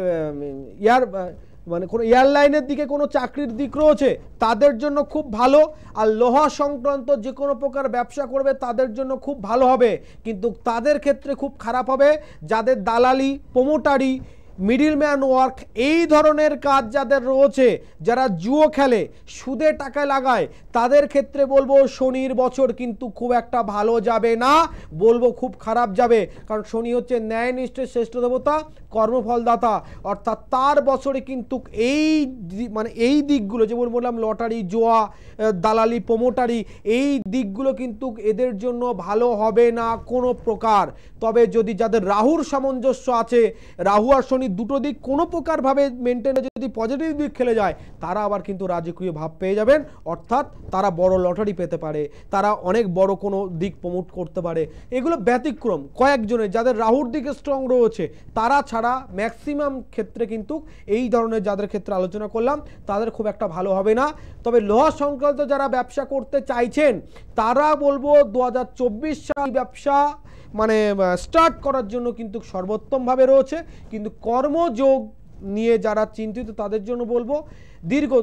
মানে কোনো এয়ারলাইনের দিকে কোনো চাকরির দিক রয়েছে তাদের জন্য খুব ভালো। আর লোহা সংক্রান্ত যে কোনো প্রকার ব্যবসা করবে তাদের জন্য খুব ভালো হবে, কিন্তু তাদের ক্ষেত্রে খুব খারাপ হবে যাদের দালালি, প্রমোটারি, মিডলম্যান ওয়ার্ক এই ধরনের কাজ যাদের রয়েছে, যারা জুয়ো খেলে, সুদে টাকা লাগায়, তাদের ক্ষেত্রে বলবো শনির বছর কিন্তু খুব একটা ভালো যাবে না, বলবো খুব খারাপ যাবে। কারণ শনি হচ্ছে ন্যায়নিষ্ঠের শ্রেষ্ঠ দেবতা, কর্মফলদাতা, অর্থাৎ তার বছরে কিন্তু এই মানে এই দিকগুলো যেমন বললাম লটারি, জুয়া, দালালি, প্রমোটারি, এই দিকগুলো কিন্তু এদের জন্য ভালো হবে না কোনো প্রকার। তবে যদি যাদের রাহুর সামঞ্জস্য আছে, রাহু আর শনি দুটো দিক কোনো প্রকারভাবে মেনটেনে যদি পজিটিভ দিক খেলে যায়, তারা আবার কিন্তু রাজকীয় ভাব পেয়ে যাবেন, অর্থাৎ তারা বড় লটারি পেতে পারে, তারা অনেক বড় কোনো দিক প্রমোট করতে পারে। এগুলো ব্যতিক্রম কয়েকজনের, যাদের রাহুর দিকে স্ট্রং রয়েছে, তারা ছাড়া ম্যাক্সিমাম ক্ষেত্রে কিন্তু এই ধরনের যাদের ক্ষেত্রে আলোচনা করলাম তাদের খুব একটা ভালো হবে না। তবে লোহা সংক্রান্ত যারা ব্যবসা করতে চাইছেন তারা বলবো 2024 সাল ব্যবসা মানে স্টার্ট করার জন্য কিন্তু সর্বোত্তমভাবে রয়েছে, কিন্তু কর্মযোগ নিয়ে যারা চিন্তিত তাদের জন্য বলবো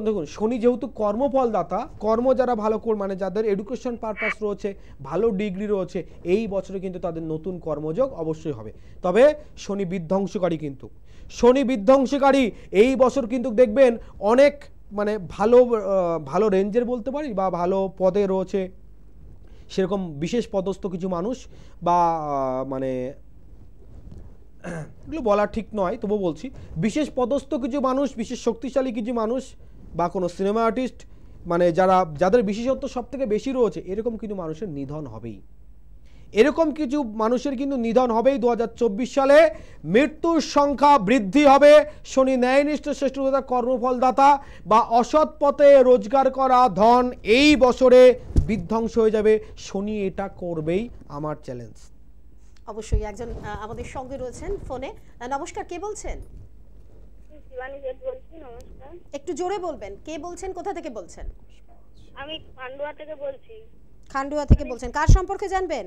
দেখুন শনি যেহেতু কর্মফলদাতা, কর্ম যারা ভালো মানে যাদের এডুকেশন পারপাস রয়েছে, ভালো ডিগ্রি রয়েছে, এই বছরে কিন্তু তাদের নতুন কর্মযোগ অবশ্যই হবে। তবে শনি বিধ্বংসকারী, কিন্তু শনি বিধ্বংসকারী এই বছর কিন্তু দেখবেন অনেক মানে ভালো ভালো রেঞ্জের বলতে পারি বা ভালো পদে রয়েছে সেরকম বিশেষ পদস্থ কিছু মানুষ বা মানে এগুলো বলা ঠিক নয়, তবু বলছি বিশেষ পদস্থ কিছু মানুষ, বিশেষ শক্তিশালী কিছু মানুষ বা কোনো সিনেমা আর্টিস্ট মানে যাদের বিশেষত্ব সব থেকে বেশি রয়েছে, এরকম কিন্তু মানুষের নিধন হবেই, এরকম কিছু মানুষের কিন্তু নিধন হবেই। 2024 সালে মৃত্যুর সংখ্যা বৃদ্ধি হবে। শনি ন্যায়নিষ্ঠ শ্রেষ্ঠতা, কর্মফলদাতা বা অসৎ পথে রোজগার করা ধন এই বছরে বিধ্বংস হয়ে যাবে। শনি এটা করবেই, আমার চ্যালেঞ্জ। অবশ্যই একজন আমাদের সঙ্গে রয়েছেন ফোনে। নমস্কার, কে বলছেন? শিবানী জেঠ বলছি। নমস্কার। একটু জোরে বলবেন, কে বলছেন, কোথা থেকে বলছেন? আমি খান্ডুয়া থেকে বলছি। খান্ডুয়া থেকে বলছেন, কার সম্পর্কে জানবেন?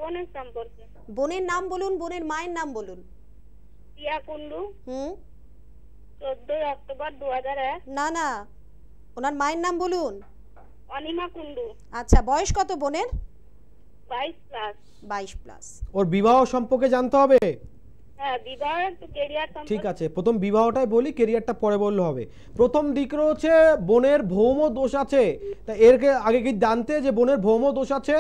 বোনের সম্পর্কে। বোনের নাম বলুন, বোনের মায়ের নাম বলুন। টিয়া কুন্ডু। 14 অক্টোবর 2001। না না, ওনার মায়ের নাম বলুন। অনিমা কুন্ডু। আচ্ছা, বয়স কত বোনের? 22 প্লাস। 22 প্লাস। ওর বিবাহ সম্পর্কে জানতে হবে। হ্যাঁ, বিবাহ একটু ক্যারিয়ার সম্পর্কে। ঠিক আছে, প্রথম বিবাহটাই বলি, ক্যারিয়ারটা পরে বললে হবে। প্রথম দিক রয়েছে বোনের ভৌম দোষ আছে, তা এর আগে কি জানতে যে বোনের ভৌম দোষ আছে?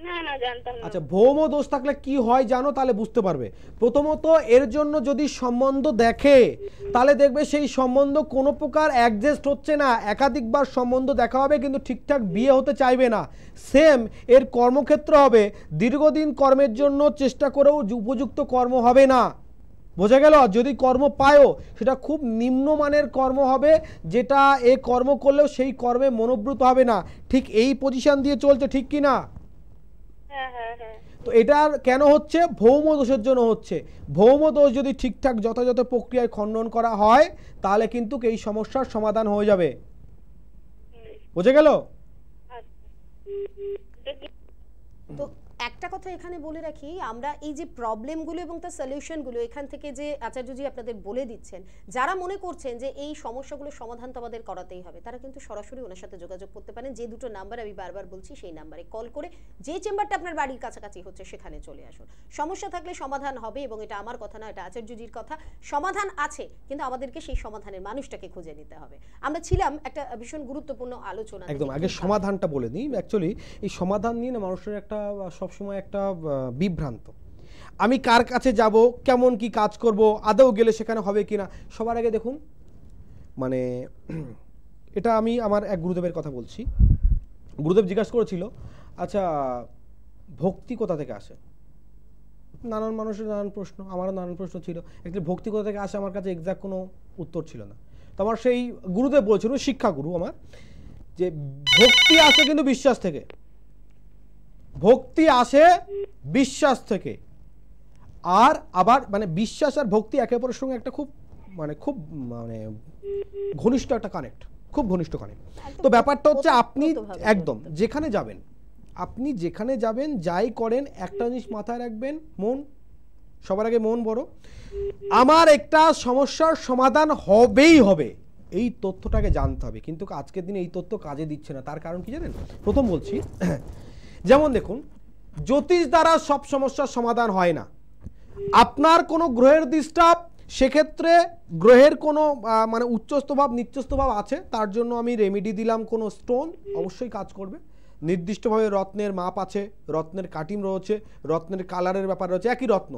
না না, জানতাম না। আচ্ছা, ভৌম দোষ থাকলে কি হয় জানো, তাহলে বুঝতে পারবে। প্রথমত এর জন্য যদি সম্বন্ধ দেখে তাহলে দেখবে সেই সম্বন্ধ কোনো প্রকার অ্যাডজাস্ট হচ্ছে না, একাধিকবার সম্বন্ধ দেখা হবে কিন্তু ঠিকঠাক বিয়ে হতে চাইবে না। সেম এর কর্মক্ষেত্র হবে, দীর্ঘদিন কর্মের জন্য চেষ্টা করেও উপযুক্ত কর্ম হবে না, বোঝা গেল? যদি কর্ম পায়ও সেটা খুব নিম্নমানের কর্ম হবে, যেটা এ কর্ম করলেও সেই কর্মে মনোব্রত হবে না। ঠিক এই পজিশন দিয়ে চলছে, ঠিক কি না? তো এটা কেন হচ্ছে? ভৌম দোষের জন্য হচ্ছে। ভৌম দোষ যদি ঠিকঠাক যথাযথ প্রক্রিয়ায় খণ্ডন করা হয় তাহলে কিন্তু এই সমস্যার সমাধান হয়ে যাবে, বুঝে গেল? তো একটা কথা এখানে বলে রাখি, আমরা এই যে প্রবলেমগুলো এবং তার সলিউশনগুলো এখান থেকে যে আচার্যজি আপনাদের বলে দিচ্ছেন, যারা মনে করছেন যে এই সমস্যাগুলো সমাধান তো আমাদের করাতেই হবে, তারা কিন্তু সরাসরি ওনার সাথে যোগাযোগ করতে পারেন। যে দুটো নাম্বার আমি বারবার বলছি সেই নাম্বারে কল করে যে চেম্বারটা আপনার বাড়ির কাছাকাছি হচ্ছে সেখানে চলে আসুন। সমস্যা থাকলে সমাধান হবে, এবং এটা আমার কথা না, এটা আচার্যজির কথা। সমাধান আছে, কিন্তু আমাদেরকে সেই সমাধানের মানুষটাকে খুঁজে নিতে হবে। আমরা ছিলাম একটা ভীষণ গুরুত্বপূর্ণ আলোচনা। একদম আগে সমাধানটা বলে নিই। অ্যাকচুয়ালি এই সমাধান নিয়ে না মানুষের একটা সবসময় একটা বিভ্রান্ত, আমি কার কাছে যাব, কেমন কি কাজ করব, আদৌ গেলে সেখানে হবে কিনা। সবার আগে দেখুন, মানে এটা আমি আমার এক গুরুদেবের কথা বলছি। গুরুদেব জিজ্ঞাসা করেছিল, আচ্ছা ভক্তি কোথা থেকে আসে? নানান মানুষের নানান প্রশ্ন, আমারও নানান প্রশ্ন ছিল। অ্যাকচুয়ালি ভক্তি কোথা থেকে আসে আমার কাছে এক্সাক্ট কোনো উত্তর ছিল না। তো আমার সেই গুরুদেব বলছিল, শিক্ষাগুরু আমার, যে ভক্তি আসে কিন্তু বিশ্বাস থেকে। ভক্তি আসে বিশ্বাস থেকে। আর আবার মানে বিশ্বাস আর ভক্তি একে অপরের সঙ্গে একটা খুব মানে ঘনিষ্ঠ একটা কানেক্ট, খুব ঘনিষ্ঠ কানেক্ট। তো ব্যাপারটা হচ্ছে আপনি একদম যেখানে যাবেন, আপনি যেখানে যাবেন যাই করেন, একটা জিনিস মাথায় রাখবেন, মন, সবার আগে মন বড়। আমার একটা সমস্যার সমাধান হবেই হবে, এই তথ্যটাকে জানতে হবে। কিন্তু আজকের দিনে এই তথ্য কাজে দিচ্ছে না। তার কারণ কি জানেন? প্রথম বলছি, যেমন দেখুন, জ্যোতিষ দ্বারা সব সমস্যার সমাধান হয় না। আপনার কোনো গ্রহের ডিস্টার্ব, সেক্ষেত্রে গ্রহের কোনো মানে উচ্চস্থ ভাব নিচস্থ ভাব আছে, তার জন্য আমি রেমেডি দিলাম, কোনো স্টোন অবশ্যই কাজ করবে। নির্দিষ্টভাবে রত্নের মাপ আছে, রত্নের কাটিং রয়েছে, রত্নের কালারের ব্যাপার রয়েছে। একই রত্ন,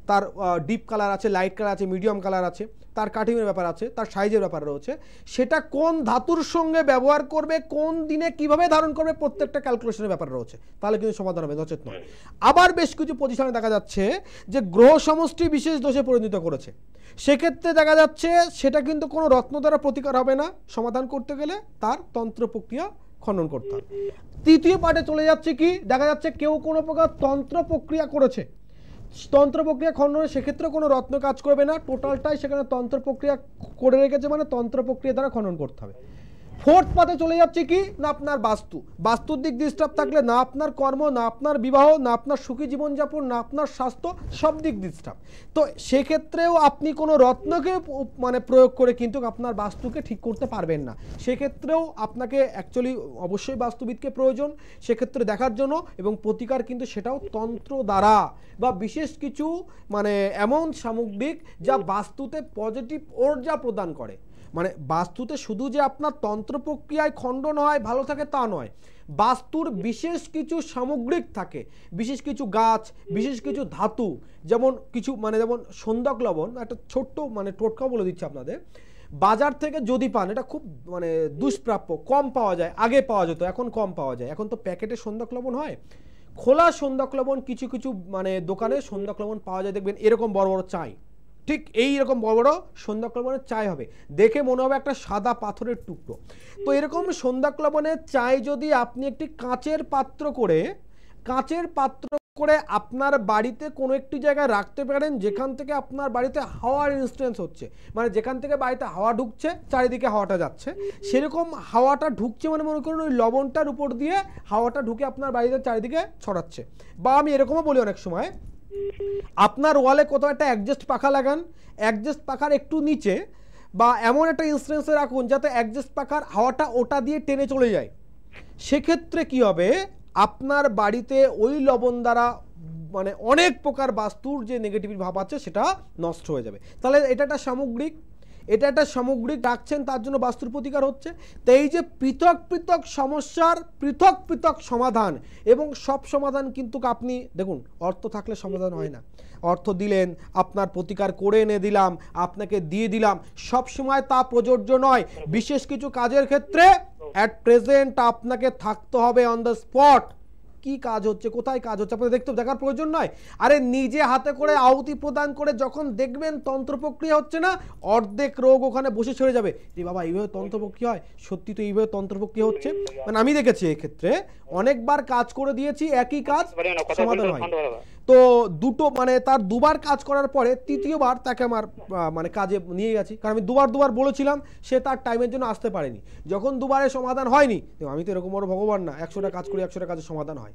তার ডিপ কালার আছে, লাইট কালার আছে, মিডিয়াম কালার আছে, তার কাটিংয়ের ব্যাপার আছে, তার সাইজের ব্যাপার রয়েছে। সেটা কোন ধাতুর সঙ্গে ব্যবহার করবে, কোন দিনে কিভাবে ধারণ করবে, প্রত্যেকটা ক্যালকুলেশনের ব্যাপার রয়েছে, তাহলে কিন্তু সমাধান হবে, নচেত নয়। আবার বেশ কিছু পজিশনে দেখা যাচ্ছে যে গ্রহ সমষ্টি বিশেষ দোষে পরিণত করেছে, সেক্ষেত্রে দেখা যাচ্ছে সেটা কিন্তু কোনো রত্ন দ্বারা প্রতিকার হবে না। সমাধান করতে গেলে তার তন্ত্র প্রক্রিয়া খণ্ডন করতে হবে। তৃতীয় পার্টে চলে যাচ্ছে কি, দেখা যাচ্ছে কেউ কোনো প্রকার তন্ত্র প্রক্রিয়া করেছে, তন্ত্র প্রক্রিয়া খণ্ডনে, সেক্ষেত্রে কোনো রত্ন কাজ করবে না, টোটালটাই সেখানে তন্ত্র প্রক্রিয়া করে রেখেছে, মানে তন্ত্র প্রক্রিয়া দ্বারা খণ্ডন করতে হবে। ফোর্থ পাতে চলে যাচ্ছে কি না, আপনার বাস্তু, বাস্তুর দিক ডিস্টার্ব থাকলে না আপনার কর্ম, না আপনার বিবাহ, না আপনার সুখী জীবনযাপন, না আপনার স্বাস্থ্য, সব দিক ডিস্টার্ব। তো সেক্ষেত্রেও আপনি কোনো রত্নকে মানে প্রয়োগ করে কিন্তু আপনার বাস্তুকে ঠিক করতে পারবেন না। সেক্ষেত্রেও আপনাকে অ্যাকচুয়ালি অবশ্যই বাস্তুবিদকে প্রয়োজন সেক্ষেত্রে দেখার জন্য, এবং প্রতিকার কিন্তু সেটাও তন্ত্র দ্বারা বা বিশেষ কিছু মানে এমন সামগ্রিক যা বাস্তুতে পজিটিভ ঊর্জা প্রদান করে। মানে বাস্তুতে শুধু যে আপনার তন্ত্র প্রক্রিয়ায় খণ্ডন হয়, ভালো থাকে তা নয়, বাস্তুর বিশেষ কিছু সামগ্রিক থাকে, বিশেষ কিছু গাছ, বিশেষ কিছু ধাতু, যেমন কিছু মানে যেমন সন্দক লবণ, একটা ছোট্ট মানে টোটকা বলে দিচ্ছি আপনাদের, বাজার থেকে যদি পান, এটা খুব মানে দুষ্প্রাপ্য, কম পাওয়া যায়, আগে পাওয়া যেত, এখন কম পাওয়া যায়। এখন তো প্যাকেটে সন্দক লবণ হয়, খোলা সন্দক লবণ কিছু কিছু মানে দোকানে সন্দক লবণ পাওয়া যায়, দেখবেন এরকম বড় বড় চাই, ঠিক এইরকম বড় বড় সন্দক লবণের চাই হবে, দেখে মনে হবে একটা সাদা পাথরের টুকরো। তো এরকম সন্দক লবণের চাই যদি আপনি একটি কাঁচের পাত্র করে আপনার বাড়িতে কোনো একটি জায়গায় রাখতে পারেন, যেখান থেকে আপনার বাড়িতে হাওয়ার ইনস্টেন্স হচ্ছে, মানে যেখান থেকে বাড়িতে হাওয়া ঢুকছে, চারিদিকে হাওয়াটা যাচ্ছে, সেরকম হাওয়াটা ঢুকছে, মানে মনে করুন ওই লবণটার উপর দিয়ে হাওয়াটা ঢুকে আপনার বাড়িতে চারিদিকে ছড়াচ্ছে। বা আমি এরকমও বলি অনেক সময়, আপনার ওয়ালে কোথাও একটা অ্যাডজাস্ট পাখা লাগান, অ্যাডজাস্ট পাখার একটু নিচে বা এমন একটা ইনস্টেন্সে রাখুন যাতে অ্যাডজাস্ট পাখার হাওয়াটা ওটা দিয়ে টেনে চলে যায়। সেক্ষেত্রে কি হবে, আপনার বাড়িতে ওই লবণ দ্বারা মানে অনেক প্রকার বাস্তুর যে নেগেটিভ ভাব আছে সেটা নষ্ট হয়ে যাবে। তাহলে এটা একটা সামগ্রিক রাখছেন, তার জন্য বাস্তুর প্রতিকার হচ্ছে। তো এই যে পৃথক পৃথক সমস্যার পৃথক পৃথক সমাধান, এবং সব সমাধান কিন্তু আপনি দেখুন, অর্থ থাকলে সমাধান হয় না। অর্থ দিলেন, আপনার প্রতিকার করে এনে দিলাম, আপনাকে দিয়ে দিলাম, সব সময় তা প্রযোজ্য নয়। বিশেষ কিছু কাজের ক্ষেত্রে অ্যাট প্রেজেন্ট আপনাকে থাকতে হবে অন দ্য স্পট, কি কাজ হচ্ছে, কোথায় কাজ হচ্ছে আপনাদের দেখার প্রয়োজন নয়। আরে নিজে হাতে করে আহুতি প্রদান করে যখন দেখবেন তন্ত্র প্রক্রিয়া হচ্ছে না, অর্ধেক রোগ ওখানে বসে ছেড়ে যাবে। এই বাবা এইভাবে তন্ত্র প্রক্রিয়া হয়, সত্যি তো এইভাবে তন্ত্র প্রক্রিয়া হচ্ছে, মানে আমি দেখেছি এক্ষেত্রে অনেকবার কাজ করে দিয়েছি, একই কাজ সমাধান হয়। তো দুটো মানে তার দুবার কাজ করার পরে তৃতীয়বার তাকে আমার মানে কাজে নিয়ে গেছি, কারণ আমি দুবার বলেছিলাম, সে তার টাইমের জন্য আসতে পারেনি। যখন দুবারে সমাধান হয়নি, আমি তো এরকম বড় ভগবান না, 100টা কাজ করি 100টা কাজের সমাধান হয়।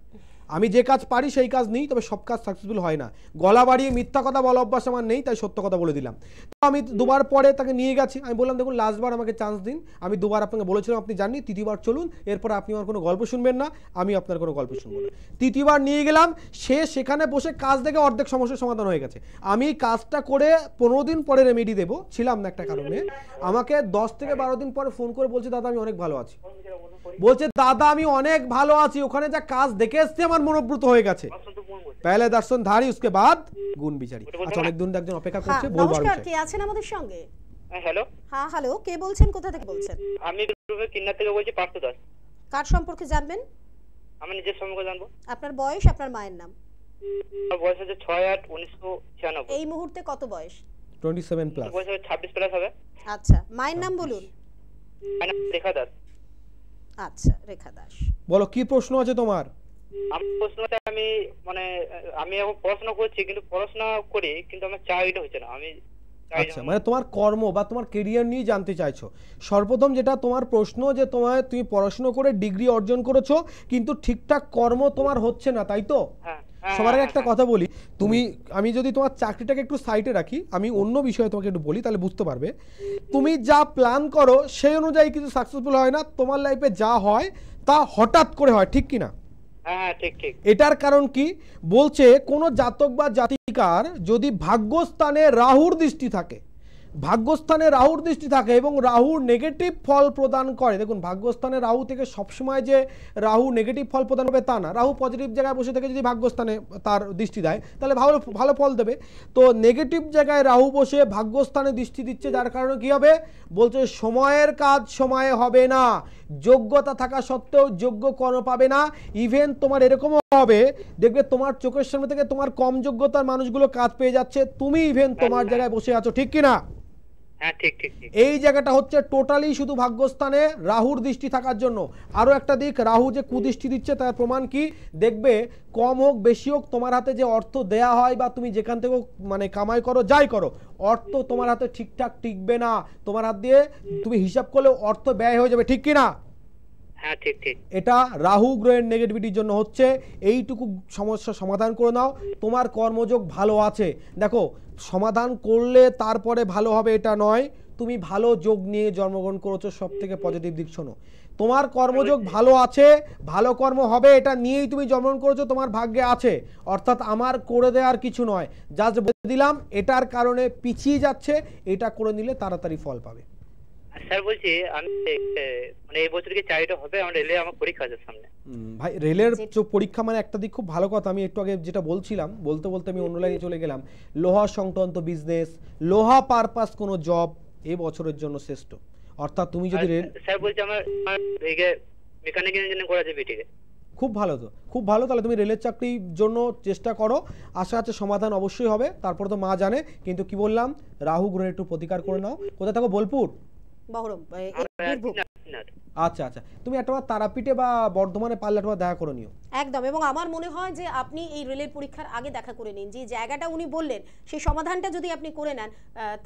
আমি যে কাজ পারি সেই কাজ নেই, তবে সব কাজ সাকসেসফুল হয় না। গলা বাড়িয়ে মিথ্যা কথা বলা অভ্যাস আমার নেই, তাই সত্য কথা বলে দিলাম। তো আমি দুবার পরে তাকে নিয়ে গেছি, আমি বললাম দেখুন লাস্টবার আমাকে চান্স দিন, আমি দুবার আপনাকে বলেছিলাম আপনি জাননি, তৃতীয়বার চলুন, এরপর আপনি আমার কোনো গল্প শুনবেন না, আমি আপনার কোনো গল্প শুনবো না। তৃতীয়বার নিয়ে গেলাম, সে সেখানে বসে কাজ দেখে অর্ধেক সমস্যার সমাধান হয়ে গেছে। আমি কাজটা করে 15 দিন পরে রেমেডি দেবো, ছিলাম না একটা কারণে, আমাকে 10 থেকে 12 দিন পরে ফোন করে বলছে দাদা আমি অনেক ভালো আছি, বলছে দাদা আমি অনেক ভালো আছি, ওখানে যা কাজ দেখে এসছে আমার মনোব্রত হয়ে গেছে। পহলে দর্শন ধারি उसके बाद গুণ বিচারি। আচ্ছা অনেক দিন একজন অপেক্ষা করছে, বলবো। নমস্কার, কে আছেন আমাদের সঙ্গে? হ্যালো। হ্যাঁ হ্যালো, কে বলছেন, কোথা থেকে বলছেন? আমি কিন্নার থেকে বলছি, পার্থ দাস। কার সম্পর্কে জানবেন? আমি নিজের সম্পর্কে জানবো। আপনার বয়স, আপনার মায়ের নাম? আমার বয়স হচ্ছে 6/8/1996। এই মুহূর্তে কত বয়স? 27 প্লাস। বয়স 26 প্লাস হবে। আচ্ছা, মায়ের নাম বলুন। মায়ের নাম রেখা দাস। আচ্ছা, রেখা দাস, বলো কি প্রশ্ন আছে তোমার? আমার প্রশ্নটা আমি এখন পড়াশোনা করছি, কিন্তু পড়াশোনা করি কিন্তু আমার চাকরিটা হচ্ছে না। আমি আচ্ছা, মানে তোমার কর্ম বা তোমার কেরিয়ার নিয়ে জানতে চাইছো। সর্বপ্রথম যেটা তোমার প্রশ্ন, যে তুমি পড়াশোনা করে ডিগ্রি অর্জন করেছো কিন্তু ঠিকঠাক কর্ম তোমার হচ্ছে না, তাই তো? সবার আগে একটা কথা বলি, আমি যদি তোমার চাকরিটাকে একটু সাইডে রাখি, আমি অন্য বিষয়ে তোমাকে একটু বলি, তাহলে বুঝতে পারবে। তুমি যা প্ল্যান করো সেই অনুযায়ী কিছু সাকসেসফুল হয় না, তোমার লাইফে যা হয় তা হঠাৎ করে হয়, ঠিক কিনা? হ্যাঁ ঠিক ঠিক। এটার কারণ কি বলছে, কোন জাতক বা জাতিকার যদি ভাগ্যস্থানে রাহুর দৃষ্টি থাকে, ভাগ্যস্থানে রাহুর দৃষ্টি থাকে এবং রাহু নেগেটিভ ফল প্রদান করে, দেখুন ভাগ্যস্থানে রাহু থেকে সবসময় যে রাহু নেগেটিভ ফল প্রদান করবে তা না, রাহু পজিটিভ জায়গায় বসে থেকে যদি ভাগ্যস্থানে তার দৃষ্টি দেয় তাহলে ভালো ভালো ফল দেবে। তো নেগেটিভ জায়গায় রাহু বসে ভাগ্যস্থানে দৃষ্টি দিচ্ছে, যার কারণে কি হবে বলছে সময়ের কাজ সময়ে হবে না, যোগ্যতা থাকা সত্ত্বেও যোগ্য কর্ম পাবে না। ইভেন তোমার এরকমও হবে, দেখবে তোমার চোখের সামনে থেকে তোমার কম যোগ্যতার মানুষগুলো কাজ পেয়ে যাচ্ছে, তুমি ইভেন তোমার জায়গায় বসে আছো, ঠিক কিনা? হ্যাঁ ঠিক ঠিক। এই জায়গাটা হচ্ছে টোটালি শুধু ভাগ্যস্থানে রাহুর দৃষ্টি থাকার জন্য। আরো একটা দিক, রাহু যে কুদৃষ্টি দিচ্ছে তার প্রমাণ কি, দেখবে কম হোক বেশি হোক তোমার হাতে যে অর্থ দেয়া হয় বা তুমি যেখান থেকে মানে কামাই করো যাই করো, অর্থ তোমার হাতে ঠিকঠাক টিকবে না, তোমার হাত দিয়ে তুমি হিসাব করলে অর্থ ব্যয় হয়ে যাবে, ঠিক কিনা? হ্যাঁ ঠিক ঠিক। এটা রাহু গ্রহের নেগেটিভিটির জন্য হচ্ছে, এইটুকু সমস্যা সমাধান করে নাও, তোমার কর্মযোগ ভালো আছে। দেখো সমাধান করলে তারপরে ভালো হবে এটা নয়, তুমি ভালো যোগ নিয়ে জন্মগ্রহণ করেছো, সব থেকে পজিটিভ দিক শোনো, তোমার কর্মযোগ ভালো আছে, ভালো কর্ম হবে এটা নিয়েই তুমি জন্মগ্রহণ করেছো, তোমার ভাগ্যে আছে। অর্থাৎ আমার করে দেওয়ার কিছু নয়, জাস্ট বলে দিলাম এটার কারণে পিছিয়ে যাচ্ছে, এটা করে নিলে তাড়াতাড়ি ফল পাবে। স্যার বলছি আমি মানে এই বছর কি চাকরিটা হবে? আমার রেলে আমার পরীক্ষা আছে সামনে। ভাই রেলের পরীক্ষা মানে একটা দিক খুব ভালো কথা, আমি একটু আগে যেটা বলছিলাম বলতে বলতে আমি অন্য লাইনে চলে গেলাম। লোহা সংক্রান্ত বিজনেস, লোহা পারপাস কোনো জব এই বছরের জন্য শ্রেষ্ঠ। অর্থাৎ তুমি যদি স্যার বলছি আমার মেকানিক্যাল ইঞ্জিনিয়ারিং করা যাবে ঠিক আছে? খুব ভালো, তো খুব ভালো, তাহলে তুমি রেলের চাকরির জন্য চেষ্টা করো, আশা আছে সমাধান অবশ্যই হবে। তারপরে তো মা জানে, কিন্তু কি বললাম রাহু গ্রহের একটু প্রতিকার করে নাও। কোথায় থাকো? বোলপুর, বহরম, বীরভূম। আচ্ছা আচ্ছা, তুমি একটাবার তারাপীঠে বা বর্ধমানে পারলে একবার দেখা করে নিও। একদম, এবং আমার মনে হয় যে আপনি এই রেলের পরীক্ষার আগে দেখা করে নিন, যে জায়গাটা উনি বললেন সেই সমাধানটা যদি আপনি করে নেন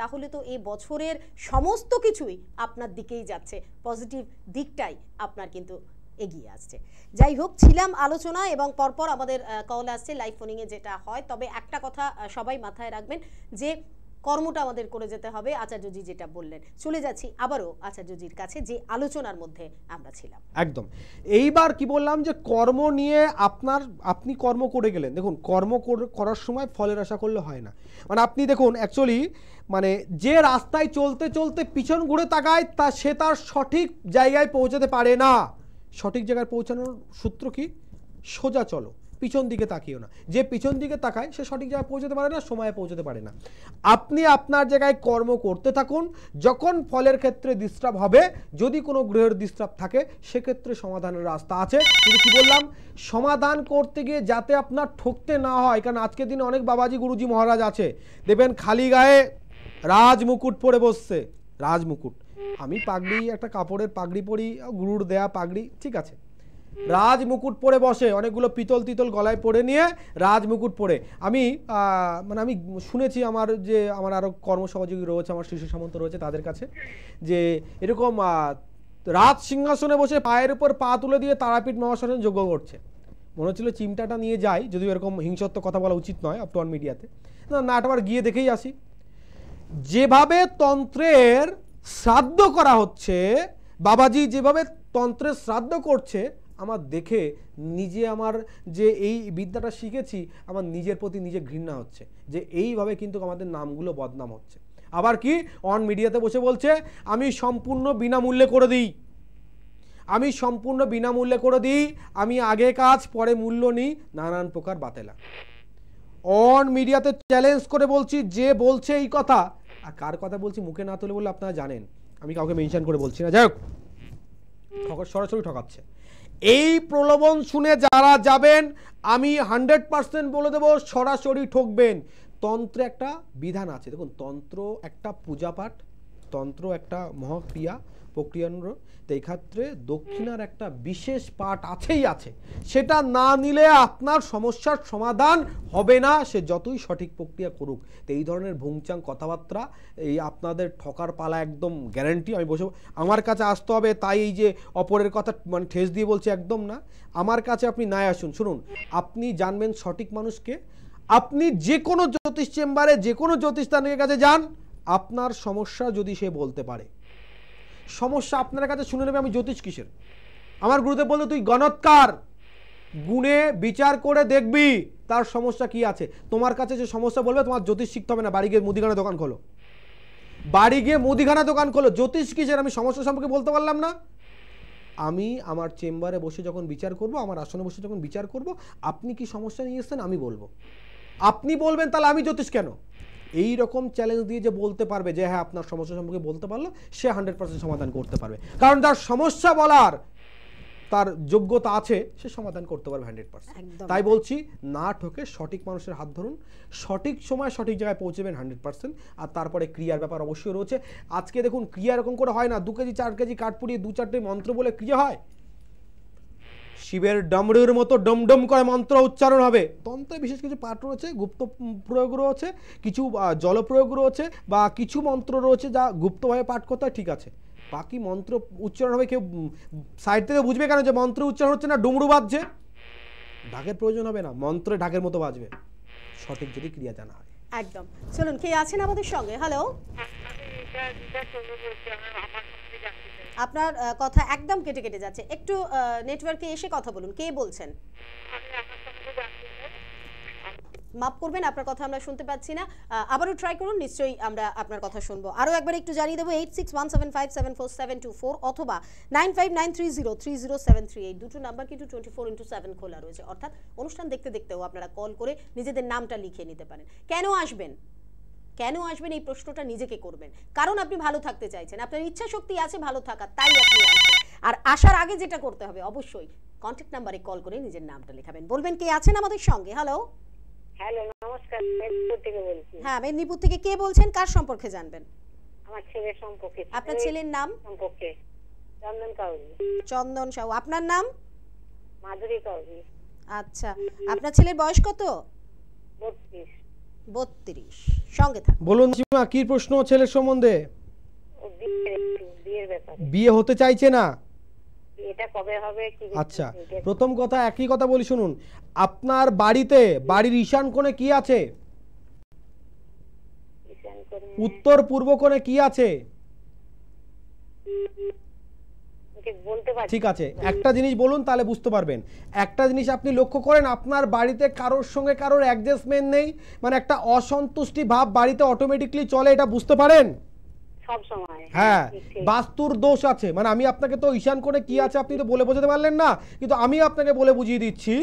তাহলে তো এই বছরের সমস্ত কিছুই আপনার দিকেই যাচ্ছে, পজিটিভ দিকটাই আপনার কিন্তু এগিয়ে আসছে। যাই হোক, ছিলাম আলোচনা এবং পরপর আমাদের কল আসছে লাইভ ফোনিংয়ে যেটা হয়। তবে একটা কথা সবাই মাথায় রাখবেন, যে কর্মটা আমাদের করে যেতে হবে, আচার্যজি যেটা বললেন। চলে যাচ্ছি আবারও আচার্যজির কাছে, যে আলোচনার মধ্যে আমরা ছিলাম। একদম, এইবার কি বললাম যে কর্ম নিয়ে আপনি কর্ম করে গেলেন, দেখুন কর্ম করার সময় ফলের আশা করলে হয় না। মানে আপনি দেখুন অ্যাকচুয়ালি মানে যে রাস্তায় চলতে চলতে পিছন ঘুরে তাকায় সে তার সঠিক জায়গায় পৌঁছাতে পারে না। সঠিক জায়গায় পৌঁছানোর সূত্র কি? সোজা চলো, পিছন দিকে তাকিও না। যে পিছন দিকে তাকায় সে সঠিক জায়গায় পৌঁছাতে পারে না, সময়ে পৌঁছাতে পারে না। আপনি আপনার জায়গায় কর্ম করতে থাকুন, যখন ফলের ক্ষেত্রে ডিস্টার্ব হবে, যদি কোনো গ্রহের ডিস্টার্ব থাকে সেক্ষেত্রে সমাধানের রাস্তা আছে। কিন্তু কি বললাম, সমাধান করতে গিয়ে যাতে আপনার ঠকতে না হয়, কারণ আজকের দিনে অনেক বাবাজি গুরুজি মহারাজ আছে, দেখবেন খালি গায়ে রাজমুকুট পরে বসছে। রাজমুকুট, আমি পাগড়ি একটা কাপড়ের পাগড়ি পরি, গুরুর দেয়া পাগড়ি, ঠিক আছে, রাজমুকুট পরে বসে, অনেকগুলো পিতল তিতল গলায় পরে নিয়ে রাজমুকুট পরে। আমি শুনেছি আমার আরও কর্মসহযোগী রয়েছে, আমার শিশু সামন্ত রয়েছে তাদের কাছে, যে এরকম রাজ সিংহাসনে বসে পায়ের উপর পা তুলে দিয়ে তারাপীঠ মহাশ্মশানে যজ্ঞ করছে। মনে হচ্ছিল চিমটাটা নিয়ে যাই, যদিও এরকম হিংসাত্মক কথা বলা উচিত নয় আপ টু অন মিডিয়াতে, না একবার গিয়ে দেখেই আসি। যেভাবে তন্ত্রের শ্রাদ্ধ করা হচ্ছে, বাবাজি যেভাবে তন্ত্রের শ্রাদ্ধ করছে, আমার দেখে নিজে আমার যে এই বিদ্যাটা শিখেছি আমার নিজের প্রতি নিজে ঘৃণা হচ্ছে যে এইভাবে কিন্তু আমাদের নামগুলো বদনাম হচ্ছে। আবার কি অন মিডিয়াতে বসে বলছে আমি সম্পূর্ণ বিনামূল্যে করে দিই, আমি সম্পূর্ণ বিনামূল্যে করে দিই, আমি আগে কাজ পরে মূল্য নিই, নানান প্রকার বাতেলা। অন মিডিয়াতে চ্যালেঞ্জ করে বলছি, যে বলছে এই কথা, আর কার কথা বলছি মুখে না তুলে বললে আপনারা জানেন, আমি কাউকে মেনশন করে বলছি না, যাই হোক সরাসরি ঠকাচ্ছে। এই প্রলোভন শুনে যারা যাবেন আমি 100% বলে দেবো সরাসরি ঠকবেন। তন্ত্রে একটা বিধান আছে, দেখুন তন্ত্র একটা পূজা পাঠ, তন্ত্র একটা মহাক্রিয়া প্রক্রিয়া, তো এই ক্ষেত্রে দক্ষিণার একটা বিশেষ পাঠ আছেই আছে, সেটা না নিলে আপনার সমস্যার সমাধান হবে না, সে যতই সঠিক প্রক্রিয়া করুক। তো এই ধরনের ভুংচাং কথাবার্তা, এই আপনাদের ঠকার পালা একদম গ্যারান্টি। আমি বসে আমার কাছে আসতে হবে তাই এই যে অপরের কথা মানে ঠেস দিয়ে বলছি, একদম না। আমার কাছে আপনি না আসুন, শুনুন, আপনি জানবেন সঠিক মানুষকে। আপনি যে কোনো জ্যোতিষ চেম্বারে যে কোনো জ্যোতিষদানের কাছে যান, আপনার সমস্যা যদি সে বলতে পারে, সমস্যা আপনার কাছে শুনে নেবে আমি জ্যোতিষ কিসের। আমার গুরুদেব বলতো তুই গণৎকার, গুণে বিচার করে দেখবি তার সমস্যা কি আছে। তোমার কাছে যে সমস্যা বলবে তোমার জ্যোতিষ শিখতে হবে না, বাড়ি গিয়ে মুদিখানা দোকান খোলো, বাড়ি গিয়ে মুদিখানা দোকান খোলো। জ্যোতিষ কিসের আমি সমস্যা সম্পর্কে বলতে পারলাম না। আমি আমার চেম্বারে বসে যখন বিচার করব, আমার আসনে বসে যখন বিচার করব, আপনি কি সমস্যা নিয়ে এসেছেন আমি বলবো, আপনি বলবেন তাহলে আমি জ্যোতিষ কেন। এই রকম চ্যালেঞ্জ দিয়ে যে বলতে পারবে যে হ্যাঁ আপনার সমস্যা সম্পর্কে বলতে পারলো, সে 100% সমাধান করতে পারবে, কারণ যার সমস্যা বলার তার যোগ্যতা আছে, সে সমাধান করতে পারবে 100%। তাই বলছি না ঠকে সঠিক মানুষের হাত ধরুন, সঠিক সময় সঠিক জায়গায় পৌঁছবেন 100%। আর তারপরে ক্রিয়ার ব্যাপার অবশ্যই রয়েছে। আজকে দেখুন ক্রিয়া এরকম করে হয় না 2 কেজি 4 কেজি কাঠ পুড়িয়ে 2-4টে মন্ত্র বলে ক্রিয়া হয়। শিবের ডমরুর মতো ডমডম করে মন্ত্র উচ্চারণ হবে। তন্ত্রে বিশেষ কিছু পাঠ রয়েছে, গুপ্ত প্রয়োগ রয়েছে, কিছু জল প্রয়োগ রয়েছে, বা কিছু মন্ত্র রয়েছে যা গুপ্তভাবে পাঠ করতে হয়, ঠিক আছে। বাকি মন্ত্র উচ্চারণ হবে, কেউ সাইড থেকে বুঝবে কেন যে মন্ত্র উচ্চারণ হচ্ছে না, ডুমরু বাজছে। ঢাকের প্রয়োজন হবে না, মন্ত্রে ঢাকের মতো বাজবে, সঠিক যদি ক্রিয়া জানা হয়। একদম। চলুন, কে আছেন আমাদের সঙ্গে? হ্যালো, আপনার কথা একদম কেটে কেটে যাচ্ছে, একটু নেটওয়ার্কে এসে কথা বলুন। কে বলছেন? মাফ করবেন, আপনার কথা আমরা শুনতে পাচ্ছি না, আবারও ট্রাই করুন, নিশ্চয়ই আমরা আপনার কথা শুনবো। আরও একবার একটু জানিয়ে দেবো 861757474724 অথবা 9593030738 এই দুটো নাম্বার কিন্তু 24x7 খোলা রয়েছে, অর্থাৎ অনুষ্ঠান দেখতে দেখতেও আপনারা কল করে নিজেদের নামটা লিখিয়ে নিতে পারেন। কেন আসবেন, কেন আসবেন এই প্রশ্নটা নিজেকে করবেন, কারণ আপনি ভালো থাকতে চাইছেন, আপনার ইচ্ছা শক্তি আছে ভালো থাকার, তাই আপনি আসবেন। আর আসার আগে যেটা করতে হবে, অবশ্যই কন্ট্যাক্ট নাম্বারে কল করে নিজের নামটা লেখাবেন। বলবেন কে আছেন আমাদের সঙ্গে? হ্যালো, হ্যালো, নমস্কার, মেদিনীপুর থেকে বলছি। হ্যাঁ, মেদিনীপুর থেকে কে বলছেন, কার সম্পর্কে জানবেন? আমার ছেলের সম্পর্কে। আপনার ছেলের নাম? সম্পর্কে চন্দন কাউরি। চন্দন সাউ। আপনার নাম? মাধুরী কাউরি। আচ্ছা, আপনার ছেলের বয়স কত? 32। সঙ্গে থাক। বলুন সীমা, কি প্রশ্ন ছেলের সম্বন্ধে? বিয়ের ব্যাপারে। বিয়ে হতে চাইছে না? এটা কবে হবে কি? আচ্ছা, প্রথম কথা একই কথা বলি শুনুন, আপনার বাড়িতে বাড়ির ঈশান কোণে কি আছে? উত্তর পূর্ব কোণে কি আছে? ঠিক আছে, একটা জিনিস বলুন তাহলে বুঝতে পারবেন। একটা জিনিস আপনি লক্ষ্য করেন, আপনার বাড়িতে কারোর সঙ্গে কারোর অ্যাডজাস্টমেন্ট নেই, মানে একটা অসন্তুষ্টি ভাব বাড়িতে অটোমেটিকলি চলে, এটা বুঝতে পারেন? সব সময়। হ্যাঁ, বাস্তুর দোষ আছে। মানে আমি আপনাকে তো ঈশান কোণে কি আছে আপনি তো বলে বোঝাতে পারলেন না, কিন্তু আমি আপনাকে বলে বুঝিয়ে দিচ্ছি।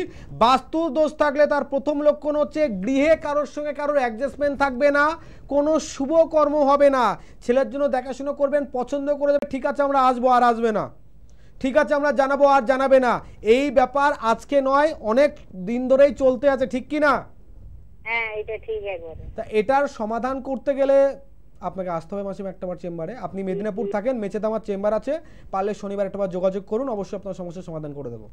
বাস্তুর দোষ থাকলে তার প্রথম লক্ষণ হচ্ছে গৃহে কারোর সঙ্গে কারোর অ্যাডজাস্টমেন্ট থাকবে না, কোনো শুভ কর্ম হবে না। ছেলের জন্য দেখাশোনা করবেন, পছন্দ করে দেবে, ঠিক আছে আমরা আসবো, আর আসবে না, ঠিক আছে আমরা জানাবো, আর জানাবে না। এই ব্যাপার আজকে নয়, অনেক দিন ধরেই চলতে আছে, ঠিক কি না? হ্যাঁ, এটা ঠিক একবারে। তা এটার সমাধান করতে গেলে আপনাকে আসতে হবে মাসিমা একটাবার চেম্বারে। আপনি মেদিনীপুর থাকেন, মেচেতে আমার চেম্বার আছে, পারলে শনিবার একটাবার যোগাযোগ করুন, অবশ্যই আপনার সমস্যার সমাধান করে দেবো।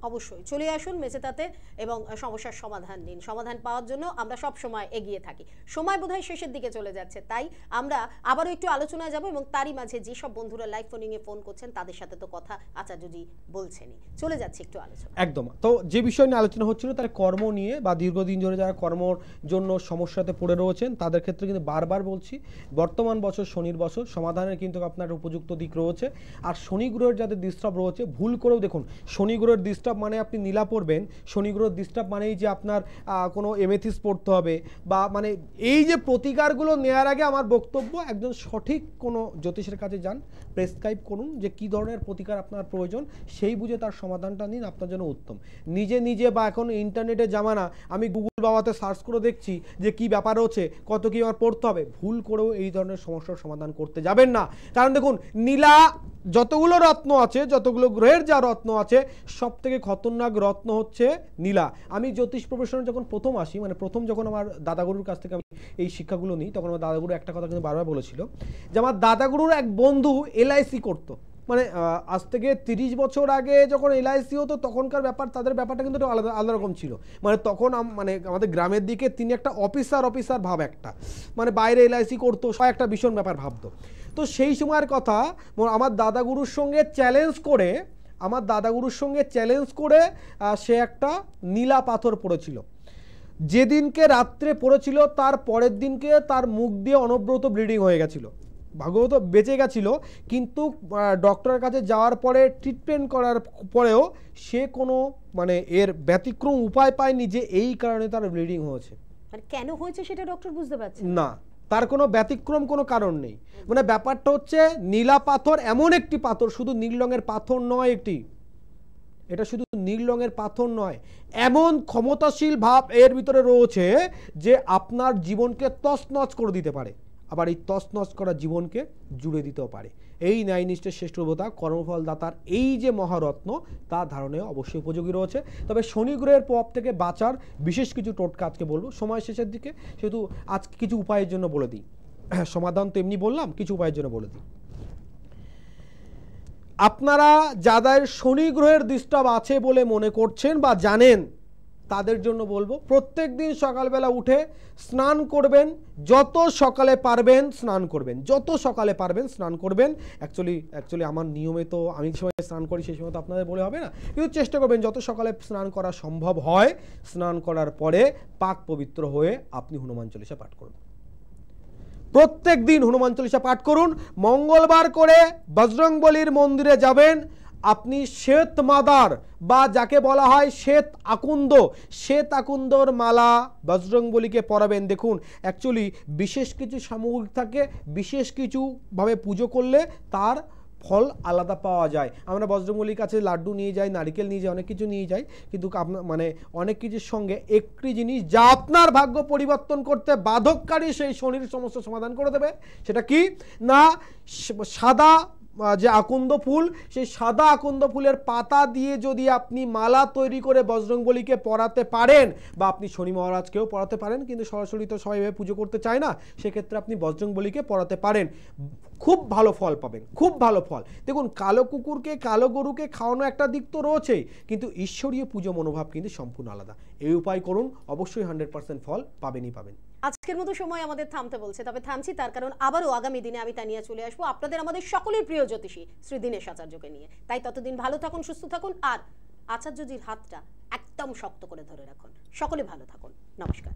অবশ্যই চলে আসুন মেচেতাতে এবং সমস্যার সমাধান দিন। সমাধান পাওয়ার জন্য আমরা সব সময় এগিয়ে থাকি। সময় বোধহয় শেষের দিকে চলে যাচ্ছে, তাই আমরা আবারও একটু আলোচনায় যাব এবং তারই মাঝে যেসব বন্ধুরা লাইভ ফোনিংয়ে ফোন করছেন তাদের সাথে তো কথা আচার্যজি বলছেনই। চলে যাচ্ছে একটু আলোচনা। একদম। তো যে বিষয় নিয়ে আলোচনা হচ্ছিল তার কর্ম নিয়ে, বা দীর্ঘদিন ধরে যারা কর্মর জন্য সমস্যাতে পড়ে রয়েছেন তাদের ক্ষেত্রে কিন্তু বারবার বলছি, বর্তমান বছর শনির বছর, সমাধানের কিন্তু আপনার উপযুক্ত দিক রয়েছে। আর শনি গ্রহের যাদের ডিস্টার্ব রয়েছে, ভুল করেও দেখুন শনি গ্রহের ডিস্টার্ব মানে আপনি নীলা পড়বেন, শনি গ্রহের ডিস্টার্ব মানেই যে আপনার কোনো এমেথিস পড়তে হবে, বা মানে এই যে প্রতিকারগুলো নেওয়ার আগে আমার বক্তব্য একজন সঠিক কোনো জ্যোতিষের কাছে যান, প্রেসক্রাইব করুন যে কী ধরনের প্রতিকার আপনার প্রয়োজন, সেই বুঝে তার সমাধানটা নিন, আপনার জন্য উত্তম। নিজে নিজে বা এখন ইন্টারনেটের জামানা, আমি গুগল বাবাতে সার্চ করে দেখছি যে কি ব্যাপার হচ্ছে, কত কি আমার পড়তে হবে, ভুল করেও এই ধরনের সমস্যার সমাধান করতে যাবেন না। কারণ দেখুন নীলা যতগুলো রত্ন আছে, যতগুলো গ্রহের যা রত্ন আছে, সব থেকে খতরনাক রত্ন হচ্ছে নীলা। আমি জ্যোতিষ প্রফেশনে যখন প্রথম আসি, মানে প্রথম যখন আমার দাদাগুরুর কাছ থেকে আমি এই শিক্ষাগুলো নিই, তখন আমার দাদাগুরু একটা কথা কিন্তু বারবার বলেছিল যে আমার দাদাগুরুর এক বন্ধু এলআইসি করতো। মানে আজ থেকে 30 বছর আগে যখন এলআইসি হতো তখনকার ব্যাপার, তাদের ব্যাপারটা কিন্তু আলাদা আলাদা রকম ছিল। মানে তখন মানে আমাদের গ্রামের দিকে তিনি একটা অফিসার ভাব, একটা মানে বাইরে এলআইসি করতো, সব একটা ভীষণ ব্যাপার ভাবতো। তো সেই সময়ের কথা আমার দাদাগুরুর সঙ্গে চ্যালেঞ্জ করে সে একটা নীলা পাথর পড়েছিল। যেদিনকে রাত্রে পড়েছিল তার পরের দিনকে তার মুখ দিয়ে অনবরত ব্লিডিং হয়ে গেছিলো। ভাগ্যবত বেঁচে গেছিল, কিন্তু ডক্টরের কাছে যাওয়ার পরে ট্রিটমেন্ট করার পরেও সে কোনো মানে এর ব্যতিক্রম উপায় পায়নি যে এই কারণে তার ব্লিডিং হয়েছে। আর কেন হয়েছে সেটা ডক্টর বুঝতে পারছেন না, তার কোনো ব্যতিক্রম কোনো কারণ নেই। মানে ব্যাপারটা হচ্ছে নীলা পাথর এমন একটি পাথর, শুধু নীল রঙের পাথর নয়, এটা শুধু নীল রঙের পাথর নয়, এমন ক্ষমতাশীল ভাব এর ভিতরে রয়েছে যে আপনার জীবনকে তছনছ করে দিতে পারে, আবার এই তছনছ করা জীবনকে জুড়ে দিতেও পারে। এই ন্যায়নিষ্ঠের শ্রেষ্ঠতা কর্মফলদাতার এই যে মহারত্ন, তা ধারণে অবশ্যই উপযোগী রয়েছে। তবে শনি গ্রহের প্রভাব থেকে বাঁচার বিশেষ কিছু টোটকা আজকে বলবো সময় শেষের দিকে, সেহেতু আজকে কিছু উপায়ের জন্য বলে দিই। সমাধান তো এমনি বললাম, কিছু উপায়ের জন্য বলে দিই। আপনারা যাদের শনি গ্রহের ডিস্টার্ব আছে বলে মনে করছেন বা জানেন, তাদের জন্য বলবো প্রত্যেক দিন সকালবেলা উঠে স্নান করবেন, যত সকালে পারবেন স্নান করবেন। অ্যাকচুয়ালি আমার নিয়মে তো আমি সময় স্নান করি সেই সময় তো আপনাদের বলে হবে না, কিন্তু চেষ্টা করবেন যত সকালে স্নান করা সম্ভব হয়, স্নান করার পরে পাক পবিত্র হয়ে আপনি হনুমান চল্লিশা পাঠ করুন। প্রত্যেক দিন হনুমান চল্লিশা পাঠ করুন। মঙ্গলবার করে বজরংবলীর মন্দিরে যাবেন, আপনি শ্বেত মাদার বা যাকে বলা হয় শ্বেত আকুন্দর মালা বজরংবলীকে পরাবেন। দেখুন অ্যাকচুয়ালি বিশেষ কিছু সামগ্রিক থাকে, বিশেষ কিছুভাবে পুজো করলে তার ফল আলাদা পাওয়া যায়। আমরা বজরংবলীর কাছে লাড্ডু নিয়ে যাই, নারিকেল নিয়ে যাই, অনেক কিছু নিয়ে যাই, কিন্তু মানে অনেক কিছুর সঙ্গে একটি জিনিস যা আপনার ভাগ্য পরিবর্তন করতে বাধককারী, সেই শনির সমস্ত সমাধান করে দেবে। সেটা কি না, সাদা যে আকন্দ ফুল, সেই সাদা আকন্দ ফুলের পাতা দিয়ে যদি আপনি মালা তৈরি করে বজরংবলীকে পরাতে পারেন, বা আপনি শনি মহারাজকেও পরাতে পারেন, কিন্তু সরাসরি তো সবাই পুজো করতে চায় না, সেক্ষেত্রে আপনি বজরংবলীকে পরাতে পারেন, খুব ভালো ফল পাবেন, খুব ভালো ফল। দেখুন কালো কুকুরকে, কালো গরুকে খাওয়ানো একটা দিক তো রয়েছেই, কিন্তু ঈশ্বরীয় পুজো মনোভাব কিন্তু সম্পূর্ণ আলাদা। এই উপায় করুন, অবশ্যই 100% ফল পাবেনই পাবেন। আজকের মতো সময় আমাদের থামতে বলছে, তবে থামছি তার কারণ আবারও আগামী দিনে আমি তা নিয়ে চলে আসবো আপনাদের আমাদের সকলের প্রিয় জ্যোতিষী শ্রী দীনেশ আচার্যকে নিয়ে। তাই ততদিন ভালো থাকুন, সুস্থ থাকুন, আর আচার্যজির হাতটা একদম শক্ত করে ধরে রাখুন। সকলে ভালো থাকুন, নমস্কার।